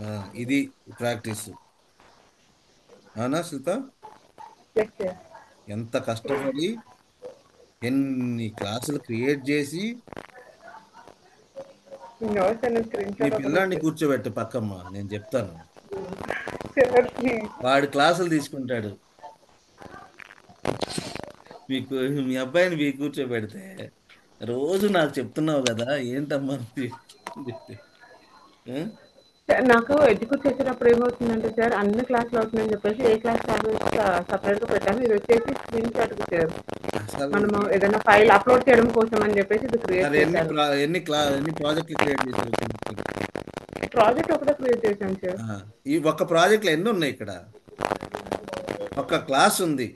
S1: ఆ, ఇది ప్రాక్టీస్. అవునా శిల్ప?
S6: Yes sir.
S1: ఎంత కష్టపడి ఎన్ని క్లాసులు క్రియేట్ చేసి
S6: నేను స్క్రీన్
S1: మీ
S6: షాట్
S1: పిల్లాన్ని
S6: ఒకటి
S1: కూర్చోబెట్టు పక్కమ్మ, నేను చెప్తాను.
S6: Sir please.
S1: వాడు క్లాసులు తీసుకుంటాడు. మీకు మీ అబ్బాయిని మీకు కూర్చోబెడితే రోజు నాకు చెప్తున్నావు కదా ఏంటమ్మా ఇది అని చెప్పి. ఆ?
S6: సార్, నాకు ఎగ్జిక్యూట్ చేసేటప్పుడు ఏమవుతుందంటే సార్, అన్ని క్లాసులు అవుతున్నాయని చెప్పేసి ఏ క్లాస్ సపరేట్గా పెట్టాను. ఇది వచ్చేసి స్క్రీన్ షాట్ సార్.
S1: అసలు
S6: మనము ఏదైనా ఫైల్ అప్లోడ్ చేయడం కోసం అని చెప్పేసి ఇది క్రియేట్
S1: మరి
S6: చేశాను.
S1: ఎన్ని ప్రాజెక్టులు క్రియేట్ చేశారు చెప్పండి.
S6: ప్రాజెక్ట్ ఒకటే క్రియేట్ చేశాను సార్.
S1: ఆ, ఈ ఒక్క ప్రాజెక్ట్లో ఎన్ని ఉన్నాయి ఇక్కడ? ఒక్క క్లాస్ ఉంది.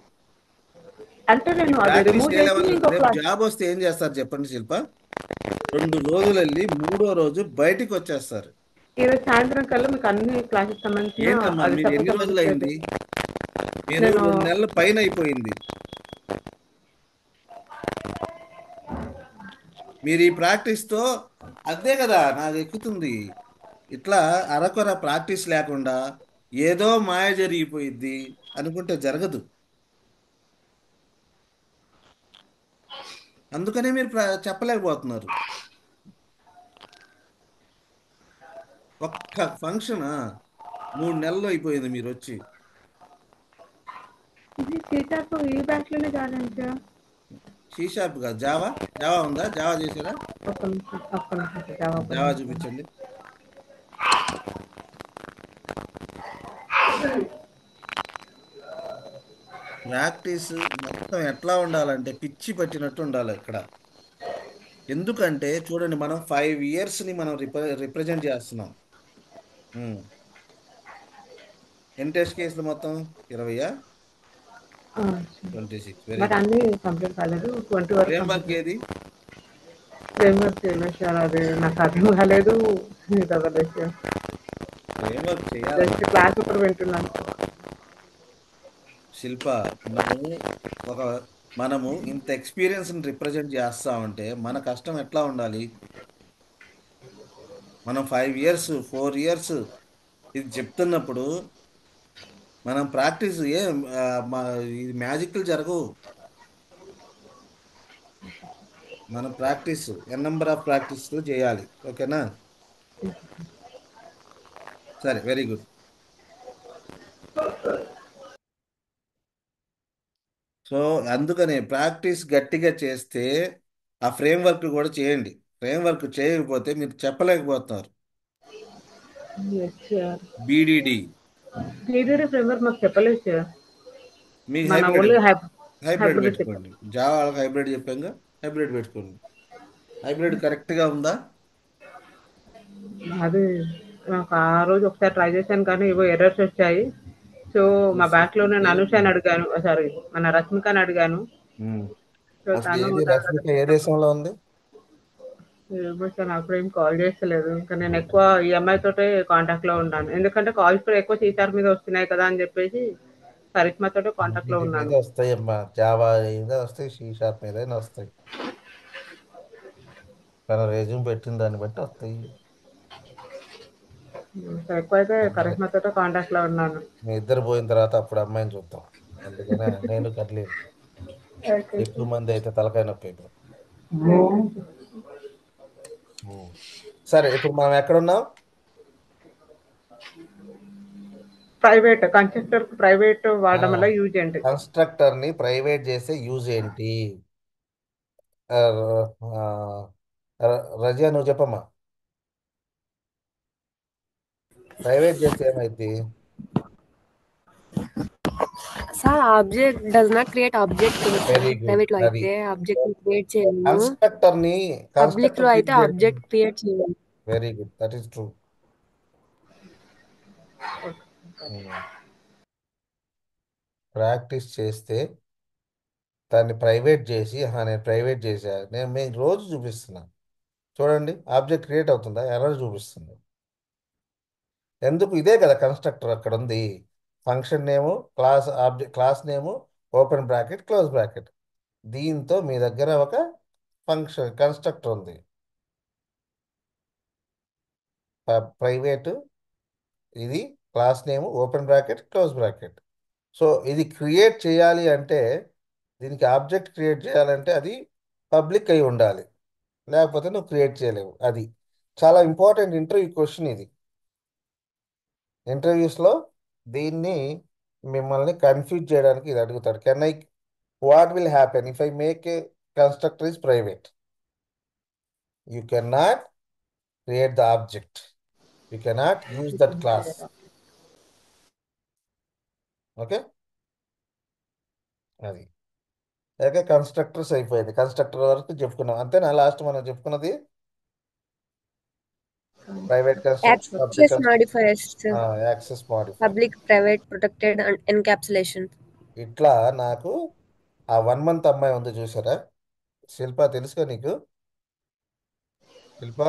S6: అంటే
S1: ఈ
S6: నేను అది
S1: ప్రాక్టీస్
S6: రిమూవ్ చేసి
S1: చేయలేవల్ల
S6: ఇంకో
S1: రేపు
S6: క్లాస్.
S1: జాబ్ వస్తే ఏం చేస్తారు చెప్పండి శిల్ప? 2 రోజులు వెళ్ళి 3వ రోజు బయటికి వచ్చేస్తారు.
S6: ఈరోజు సాయంత్రం కల్లా మీకు అన్ని క్లాసెస్ సంబంధించిన
S1: ఏంటమ్మా
S6: అది
S1: మీరు ఎన్ని
S6: సపోజ్
S1: రోజులు అయింది? మీరు
S6: నేను
S1: 2 నెలల పైన అయిపోయింది. మీరు ఈ ప్రాక్టీస్తో అదే కదా నాకు ఎక్కుతుంది. ఇట్లా అరకొర ప్రాక్టీస్ లేకుండా ఏదో మాయ జరిగిపోయిద్ది అనుకుంటే జరగదు. అందుకనే మీరు చెప్పలేకపోతున్నారు. ఒక్క ఫంక్షనా 3 నెలలు అయిపోయింది మీరు వచ్చి.
S6: ఇది సీటాకు ఈ బ్యాచ్ లోనే జాయిన్ సార్.
S1: సి షార్ప్ కాదు, జావా. జావా ఉందా? జావా చేశారా?
S6: ఒక్క నిమిషం సార్, జావా ఓపెన్
S1: జావా
S6: చేస్తాను.
S1: చూపించండి. ప్రాక్టీస్ మొత్తం ఎట్లా ఉండాలంటే పిచ్చి పట్టినట్టు ఉండాలి ఇక్కడ. ఎందుకంటే చూడండి, మనం 5 yearsని మనం రిప్రజెంట్ చేస్తున్నాం. ఉమ్. ఎన్ని టెస్ట్ కేసులు మొత్తం? 20? 26. Very
S6: but
S1: good.
S6: అన్ని కంప్లీట్ కాలేదు. 20 వరకు
S1: ఫ్రేమ్వర్క్
S6: కంప్లీట్.
S1: ఏది?
S6: ఫ్రేమ్వర్క్ చేయలేదు సార్, అది నాకు అర్థం కాలేదు. ఇది అవ్వలేదు సార్.
S1: ఫ్రేమ్వర్క్
S6: జస్ట్
S1: చేయాలమ్మా.
S6: క్లాస్ ఒకటి వింటున్నాను.
S1: శిల్ప, మనము ఒక మనము ఇంత ఎక్స్పీరియన్స్ని రిప్రజెంట్ చేస్తామంటే మన కష్టం ఎట్లా ఉండాలి? మనం 5 years 4 years ఇది చెప్తున్నప్పుడు మనం ప్రాక్టీస్ ఆ, మా ఇది మ్యాజిక్లు జరగవు. మనం ప్రాక్టీస్ నెంబర్ ఆఫ్ ప్రాక్టీస్లు చేయాలి. ఓకేనా? సరే, వెరీ గుడ్. సో అందుకనే ప్రాక్టీస్ గట్టిగా చేస్తే ఆ ఫ్రేమ్ వర్క్ కూడా చేయండి. ఫ్రేమ్ వర్క్ చేయకపోతే మీరు చెప్పలేకపోతున్నారు.
S6: Yes sir.
S1: BDD
S6: TDD framework మాకు చెప్పలేదు సార్.
S1: మీకు
S6: మన
S1: హైబ్రిడ్
S6: ఓన్లీ
S1: హైబ్రిడ్
S6: హైబ్రిడ్ చెప్పారు.
S1: పెట్టుకోండి. జావాకి హైబ్రిడ్ చెప్పాక హైబ్రిడ్ పెట్టుకోండి. హైబ్రిడ్ కరెక్ట్గా ఉందా?
S6: అది నాకు ఆ రోజు ఒకసారి ట్రై చేశాను కానీ ఏవో ఎర్రర్స్ వచ్చాయి. సో మా బ్యాచ్లో నేను అనుషాని అడిగాను, సారీ మన రష్మికని అడిగాను. సో
S1: అసలు
S6: తను
S1: ఏది రష్మిక ఏ దేశంలో ఉంది?
S6: ఏమో సార్ నాకు కూడా ఏం కాల్ చేస్తలేదు. ఇంకా నేను ఎక్కువ ఈ అమ్మాయి తోటే కాంటాక్ట్ లో ఉన్నాను, ఎందుకంటే కాల్స్ కూడా ఎక్కువ సీసార్ మీద వస్తున్నాయి కదా అని చెప్పేసి కరిష్మా తోటే కాంటాక్ట్ లో
S1: వీటి
S6: ఉన్నాను.
S1: మీదే వస్తాయి అమ్మా, జావా మీదే వస్తాయి, సి షార్ప్ మీదనే వస్తాయి. తన రెజ్యూమ్ పెట్టిన దాన్ని బట్టి వస్తాయి.
S6: సో ఎక్కువైతే
S1: సరే,
S6: కరిష్మా తోటే కాంటాక్ట్ లో ఉన్నాను.
S1: మీ ఇద్దరు పోయిన తర్వాత అప్పుడు అమ్మాయిని చూద్దాం. అందుకనే నేను కట్టలేను.
S6: ఓకే
S1: ఎక్కువ మంది అయితే తలకాయ నొప్పి అయిపోతుంది. ఉమ్. సరే, ఇప్పుడు మనం ఎక్కడున్నాం?
S6: ప్రైవేట్ కన్స్ట్రక్టర్ ప్రైవేట్ వాడడం వల్ల యూజ్ ఏంటి?
S1: కన్స్ట్రక్టర్ని ప్రైవేట్ చేసే యూజ్ ఏంటి? ఆ, ఆ, రజియా నువ్వు చెప్పమ్మా. ప్రైవేట్ చేస్తే ఏమైంది?
S3: Sir object does not create object sir.
S1: Very good.
S3: Private లో
S1: అది
S3: అయితే ఆబ్జెక్ట్ క్రియేట్ చేయము.
S1: కన్స్ట్రక్టర్ని
S3: పబ్లిక్ లో అయితే ఆబ్జెక్ట్ క్రియేట్ చేయము.
S1: Very good, that is true. Practice చేస్తే దాన్ని ప్రైవేట్ చేసి, నేను ప్రైవేట్ చేసా, నేను మీకు రోజు చూపిస్తున్నా చూడండి, ఆబ్జెక్ట్ క్రియేట్ అవుతుందా? ఎర్రర్ చూపిస్తుంది. ఎందుకు? ఇదే కదా కన్స్ట్రక్టర్ అక్కడ ఉంది. Function name, class object, class name, open bracket, close bracket. దీంతో మీ దగ్గర ఒక ఫంక్షన్ కన్స్ట్రక్టర్ ఉంది. ప్రైవేటు, ఇది class name, open bracket, close bracket. So ఇది క్రియేట్ చేయాలి అంటే, దీనికి ఆబ్జెక్ట్ క్రియేట్ చేయాలంటే అది పబ్లిక్ అయి ఉండాలి, లేకపోతే నువ్వు క్రియేట్ చేయలేవు. అది చాలా ఇంపార్టెంట్ ఇంటర్వ్యూ క్వశ్చన్ ఇది. ఇంటర్వ్యూస్లో దీన్ని మిమ్మల్ని కన్ఫ్యూజ్ చేయడానికి ఇది అడుగుతాడు. What will happen if I make a constructor is private? You can not create the object, you cannot use that class. Okay, అది ఓకే. కన్స్ట్రక్టర్స్ అయిపోయింది. కన్స్ట్రక్టర్ వరకు చెప్పుకున్నాం, అంతేనా? లాస్ట్ మనం చెప్పుకున్నది private constructor, public
S3: access
S1: constructor,
S3: modifiers,
S1: access modifier.
S3: Public private protected and encapsulation.
S1: ఇట్లా నాకు ఆ 1 month అమ్మాయి ఉంది చూసారా, శిల్ప, తెలుసుగా నీకు శిల్ప?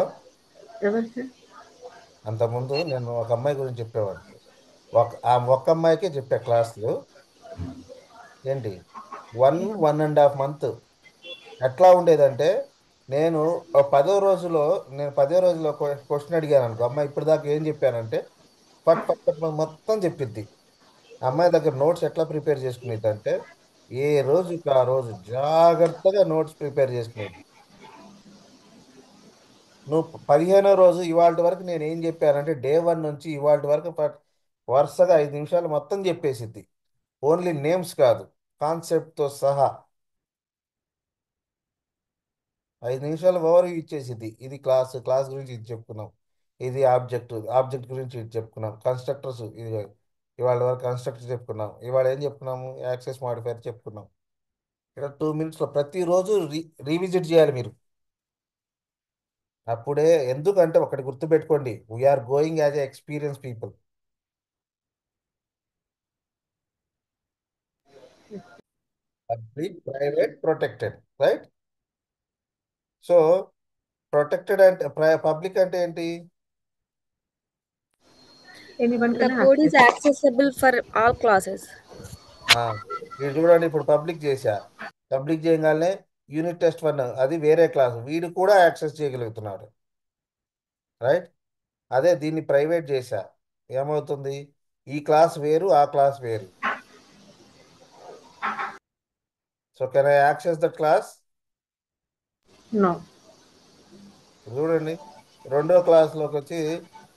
S6: ఎవరు సార్?
S1: అంతకుముందు నేను ఒక అమ్మాయి గురించి చెప్పేవాడు. ఆ ఒక్క అమ్మాయికే చెప్పా క్లాసులు. ఏంటి, 1.5 month ఎట్లా ఉండేదంటే, నేను ఒక 10వ రోజులో క్వశ్చన్ అడిగాను అనుకో, అమ్మాయి ఇప్పటిదాకా ఏం చెప్పానంటే పట్ పట్ పట్ మొత్తం చెప్పిద్ది. అమ్మాయి దగ్గర నోట్స్ ఎట్లా ప్రిపేర్ చేసుకునేది అంటే, ఏ రోజుకి ఆ రోజు జాగ్రత్తగా నోట్స్ ప్రిపేర్ చేసుకునేది. నువ్వు 15వ రోజు ఇవాళ వరకు నేను ఏం చెప్పానంటే, డే 1 నుంచి ఇవాళ వరకు వరుసగా 5 నిమిషాలు మొత్తం చెప్పేసిద్ది. ఓన్లీ నేమ్స్ కాదు, కాన్సెప్ట్తో సహా 5 నిమిషాలు ఓవర్ ఇచ్చేసిద్ది. ఇది క్లాస్, క్లాస్ గురించి ఇది చెప్పుకున్నాం, ఇది ఆబ్జెక్ట్, ఆబ్జెక్ట్ గురించి ఇది చెప్పుకున్నాం, కన్స్ట్రక్టర్స్ ఇది ఇవాళ వరకు కన్స్ట్రక్టర్ చెప్పుకున్నాం, ఇవాళ ఏం చెప్పుకున్నాము, యాక్సెస్ మాడిఫైర్ చెప్పుకున్నాం. ఇక్కడ 2 minutesలో ప్రతిరోజు రీవిజిట్ చేయాలి మీరు. అప్పుడే, ఎందుకంటే ఒకటి గుర్తుపెట్టుకోండి, we are going as a experience people. Public, private, protected, right? So protected అంటే, పబ్లిక్ అంటే ఏంటి?
S6: Anyone
S3: The
S6: can
S3: code is
S6: access.
S3: accessible for all classes.
S1: వీడు చూడండి, ఇప్పుడు పబ్లిక్ చేశా, పబ్లిక్ చేయగానే యూనిట్ టెస్ట్ 1 అది వేరే క్లాస్, వీడు కూడా యాక్సెస్ చేయగలుగుతున్నాడు, రైట్? అదే దీన్ని ప్రైవేట్ చేశా, ఏమవుతుంది? ఈ క్లాస్ వేరు, ఆ క్లాస్ వేరు. So can I access the class?
S6: No.
S1: చూడండి, 2వ క్లాస్లోకి వచ్చి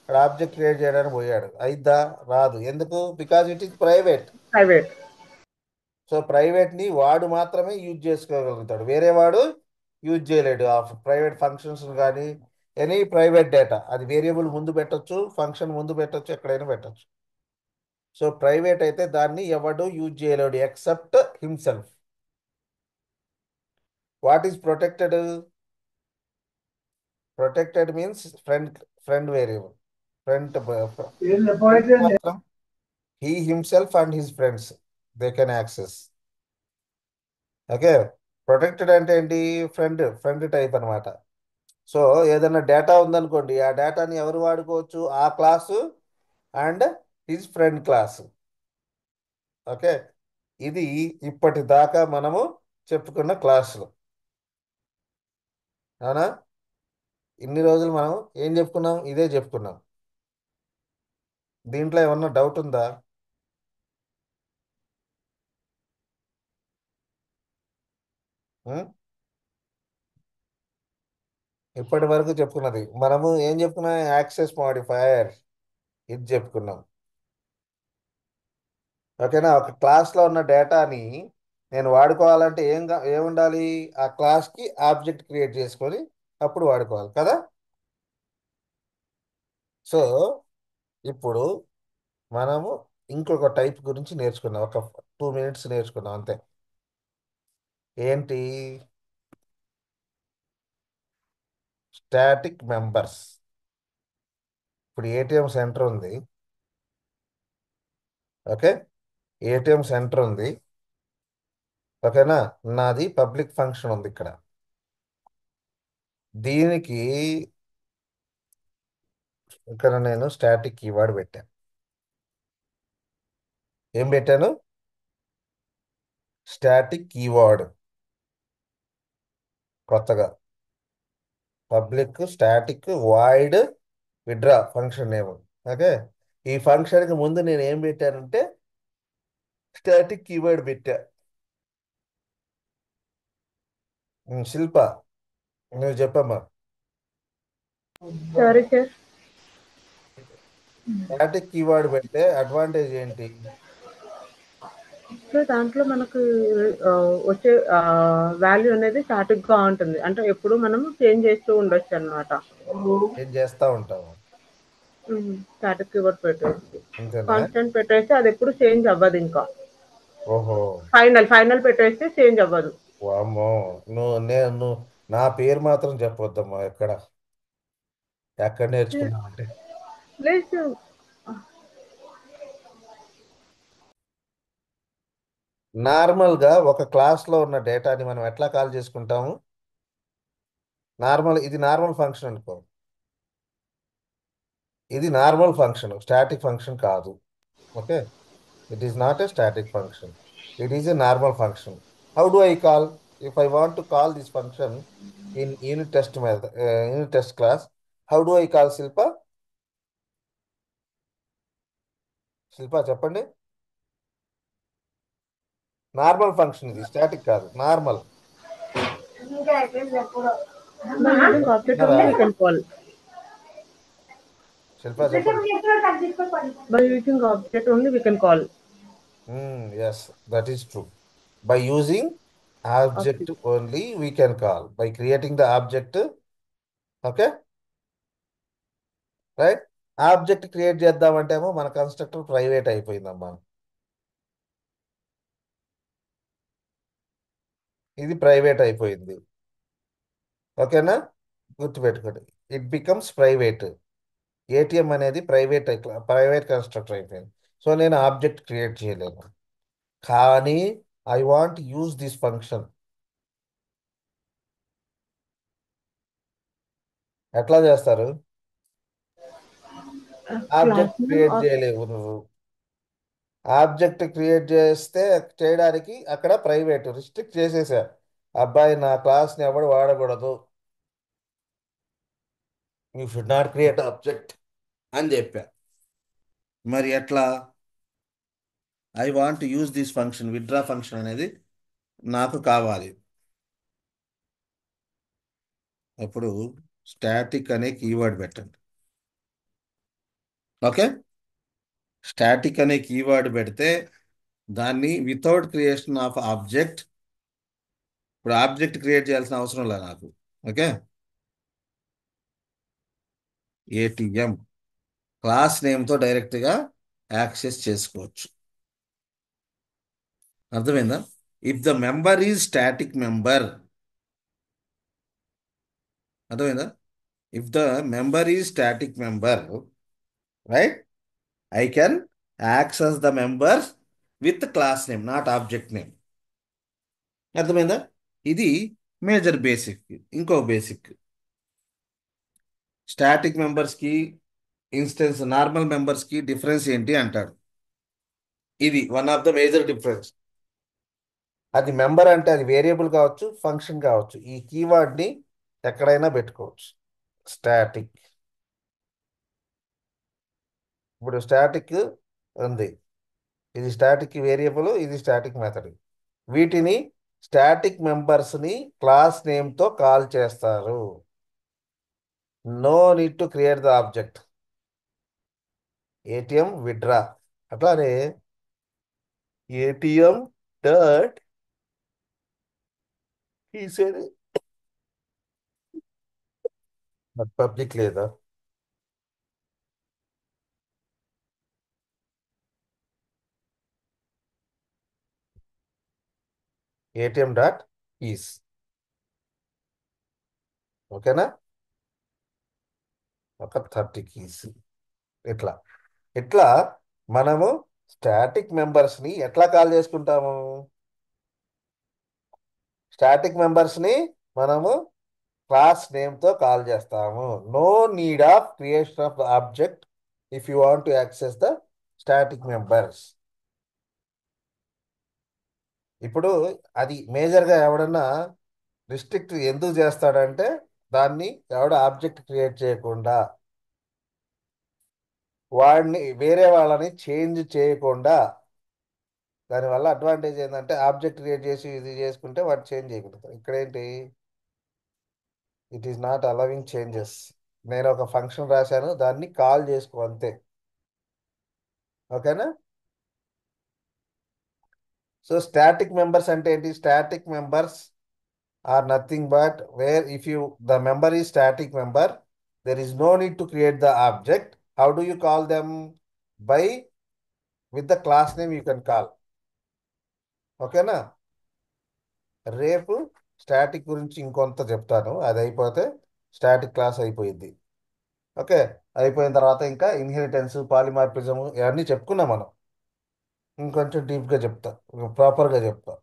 S1: ఇక్కడ ఆబ్జెక్ట్ క్రియేట్ చేయడానికి పోయాడు, అయిద్దా? రాదు. ఎందుకు? Because it is private.
S6: Private.
S1: So ప్రైవేట్ని వాడు మాత్రమే యూజ్ చేసుకోగలుగుతాడు, వేరే వాడు యూజ్ చేయలేడు ఆ ప్రైవేట్ ఫంక్షన్స్ కానీ ఎనీ ప్రైవేట్ డేటా. అది వేరియబుల్ ముందు పెట్టొచ్చు, ఫంక్షన్ ముందు పెట్టొచ్చు, ఎక్కడైనా పెట్టొచ్చు. సో ప్రైవేట్ అయితే దాన్ని ఎవడు యూజ్ చేయలేడు except himself. What is protected? Protected means friend variable. Friend మాత్రం he himself and his friends they can access. Okay, protected అంటే ఏంటి? ఫ్రెండ్ టైప్ అన్నమాట. సో ఏదైనా డేటా ఉందనుకోండి, ఆ డేటాని ఎవరు వాడుకోవచ్చు? ఆ class and his friend class. Okay, ఇది ఇప్పటిదాకా మనము చెప్పుకున్న క్లాసులు. అవునా? ఇన్ని రోజులు మనం ఏం చెప్పుకున్నాం? ఇదే చెప్పుకున్నాం. దీంట్లో ఏమన్నా డౌట్ ఉందా? ఉం? ఇప్పటి వరకు చెప్పుకున్నది మనము ఏం చెప్పుకున్నాం? యాక్సెస్ మాడిఫైయర్, ఇది చెప్పుకున్నాం. ఓకేనా? ఒక క్లాస్లో ఉన్న డేటాని నేను వాడుకోవాలంటే ఏముండాలి? ఆ క్లాస్కి ఆబ్జెక్ట్ క్రియేట్ చేసుకొని అప్పుడు వాడుకోవాలి కదా. సో ఇప్పుడు మనము ఇంకొక టైప్ గురించి నేర్చుకున్నాం, ఒక 2 minutes నేర్చుకున్నాం అంతే. ఏంటి? Static members. ఇప్పుడు ఏటీఎం సెంటర్ ఉంది. ఓకే, ఏటీఎం సెంటర్ ఉంది. ఓకేనా? నాది పబ్లిక్ ఫంక్షన్ ఉంది ఇక్కడ. దీనికి ఇక్కడ నేను స్టాటిక్ కీవర్డ్ పెట్టాను. ఏం పెట్టాను? Static keyword. కొత్తగా public static void withdraw function name. Okay, ఈ ఫంక్షన్కి ముందు నేను ఏం పెట్టానంటే స్టాటిక్ కీవర్డ్ పెట్టా. శిల్ప, నువ్వు చెప్పమ్మా.
S6: Sorry sir.
S1: స్టాటిక్ కీవర్డ్ పెడితే అడ్వాంటేజ్ ఏంటి?
S6: సో దాంట్లో మనకు వచ్చే వాల్యూ అనేది స్టాటిక్ గా ఉంటుంది, అంటే ఎప్పుడు మనం చేంజ్ చేస్తూ ఉండొచ్చు అనమాట.
S1: ఏం చేస్తా ఉంటావు?
S6: స్టాటిక్ కీవర్డ్ పెట్టేసి
S1: అంతేనా?
S6: కాన్స్టెంట్ పెట్టేస్తే అది ఎప్పుడు చేంజ్ అవ్వదు. ఇంకా
S1: ఓహో,
S6: ఫైనల్ పెట్టేస్తే చేంజ్ అవ్వదు.
S1: వామ్మో. నువ్వు నా పేరు మాత్రం చెప్పొద్దమ్మా. ఎక్కడ నేర్చుకున్నావంటే.
S6: లేదు
S1: నార్మల్గా ఒక క్లాస్లో ఉన్న డేటాని మనం ఎట్లా కాల్ చేసుకుంటాము? ఇది నార్మల్ ఫంక్షన్ అనుకో. ఇది నార్మల్ ఫంక్షన్, స్టాటిక్ ఫంక్షన్ కాదు. Okay, it is not a static function, it is a normal function. How do I call? If I want to call this function in unit test class, how do I call? Shilpa చెప్పండి. Normal function, ఇది static కాదు, normal.
S6: Object only we can call.
S1: Shilpa చెప్పండి.
S6: By using object only we can call.
S1: Yes, that is true. By using object
S6: Object.
S1: only we can call. By creating the object, okay, right? Object create చేద్దామంటే ఏమో మన constructor private అయిపోయిందమ్మా. ఇది private అయిపోయింది. ఓకేనా? గుర్తుపెట్టుకోండి, it becomes private. ATM అనేది private constructor అయిపోయింది. సో నేను ఆబ్జెక్ట్ క్రియేట్ చేయలేను, కానీ I want use this function. ఎట్లా చేస్తారు? ఆబ్జెక్ట్ క్రియేట్ చేయలేవు నువ్వు. ఆబ్జెక్ట్ క్రియేట్ చేయడానికి అక్కడ ప్రైవేట్ రిస్ట్రిక్ట్ చేసేసా. అబ్బాయి, నా క్లాస్ని ఎవడు వాడకూడదు, you should not create object అని చెప్పా. మరి ఎట్లా? I want use this function, withdraw function అనేది నాకు కావాలి. అప్పుడు స్టాటిక్ అనే కీవర్డ్ పెట్టండి. ఓకే, స్టాటిక్ అనే కీవర్డ్ పెడితే దాన్ని వితౌట్ క్రియేషన్ ఆఫ్ ఆబ్జెక్ట్. ఇప్పుడు ఆబ్జెక్ట్ క్రియేట్ చేయాల్సిన అవసరం లేదు నాకు. ఓకే. ఏటీఎం క్లాస్ నేమ్తో డైరెక్ట్గా యాక్సెస్ చేసుకోవచ్చు. అర్థమైందా? If the member is static member. అర్థమైందా? If the member is static member, right, I can access the members with class name, not object name. అర్థమైందా? ఇది మేజర్ బేసిక్. ఇంకో బేసిక్, స్టాటిక్ మెంబర్స్కి instance normal మెంబర్స్కి difference ఏంటి అంటాడు. ఇది one of the major difference. అది మెంబర్ అంటే అది వేరియబుల్ కావచ్చు, ఫంక్షన్ కావచ్చు. ఈ కీవర్డ్ని ఎక్కడైనా పెట్టుకోవచ్చు. స్టాటిక్. ఇప్పుడు స్టాటిక్ ఉంది, ఇది స్టాటిక్ వేరియబుల్, ఇది స్టాటిక్ మెథడ్. వీటిని స్టాటిక్ మెంబర్స్ని క్లాస్ నేమ్తో కాల్ చేస్తారు. No need to create the object. ATM withdraw, అట్లానే ఏటీఎం డాట్ ఈసేది పబ్లిక్ లేదా, ఏటీఎం డాట్ ఈస్. ఓకేనా? ఒక 30 కీస్. ఇట్లా ఇట్లా మనము స్టాటిక్ మెంబర్స్ని ఎట్లా కాల్ చేసుకుంటాము? స్టాటిక్ మెంబర్స్ని మనము క్లాస్ నేమ్తో కాల్ చేస్తాము. No need of creation of the object if you want to access the static members. ఇప్పుడు అది మేజర్గా ఎవడన్నా రిస్ట్రిక్ట్ ఎందుకు చేస్తాడంటే, దాన్ని ఎవడ ఆబ్జెక్ట్ క్రియేట్ చేయకుండా, వాడిని వేరే వాళ్ళని చేంజ్ చేయకుండా. దానివల్ల అడ్వాంటేజ్ ఏంటంటే, ఆబ్జెక్ట్ క్రియేట్ చేసి ఇది చేసుకుంటే వాడు చేంజ్ చేయకూడదు. ఇక్కడేంటి, it is not allowing changes. నేను ఒక ఫంక్షన్ రాశాను, దాన్ని కాల్ చేసుకో అంతే. ఓకేనా? సో స్టాటిక్ మెంబర్స్ అంటే ఏంటి? Static members are nothing but where if you the member is static member, there is no need to create the object. How do you call them? By with the class name you can call. ఓకేనా? రేపు static గురించి ఇంకొంత చెప్తాను. అది అయిపోతే static class అయిపోయింది. Okay. అయిపోయిన తర్వాత ఇంకా ఇన్హెరిటెన్స్, పాలిమార్ఫిజం ఇవన్నీ చెప్పుకున్నాం మనం. ఇంకొంచెం డీప్గా చెప్తా, ప్రాపర్గా చెప్తా.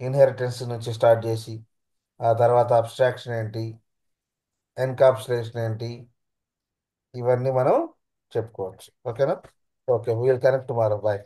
S1: ఇన్హెరిటెన్స్ నుంచి స్టార్ట్ చేసి ఆ తర్వాత అబ్స్ట్రాక్షన్ ఏంటి, ఎన్కాప్సులేషన్ ఏంటి, ఇవన్నీ మనం చెప్పుకోవచ్చు. ఓకేనా? Okay, we'll connect tomorrow. Bye.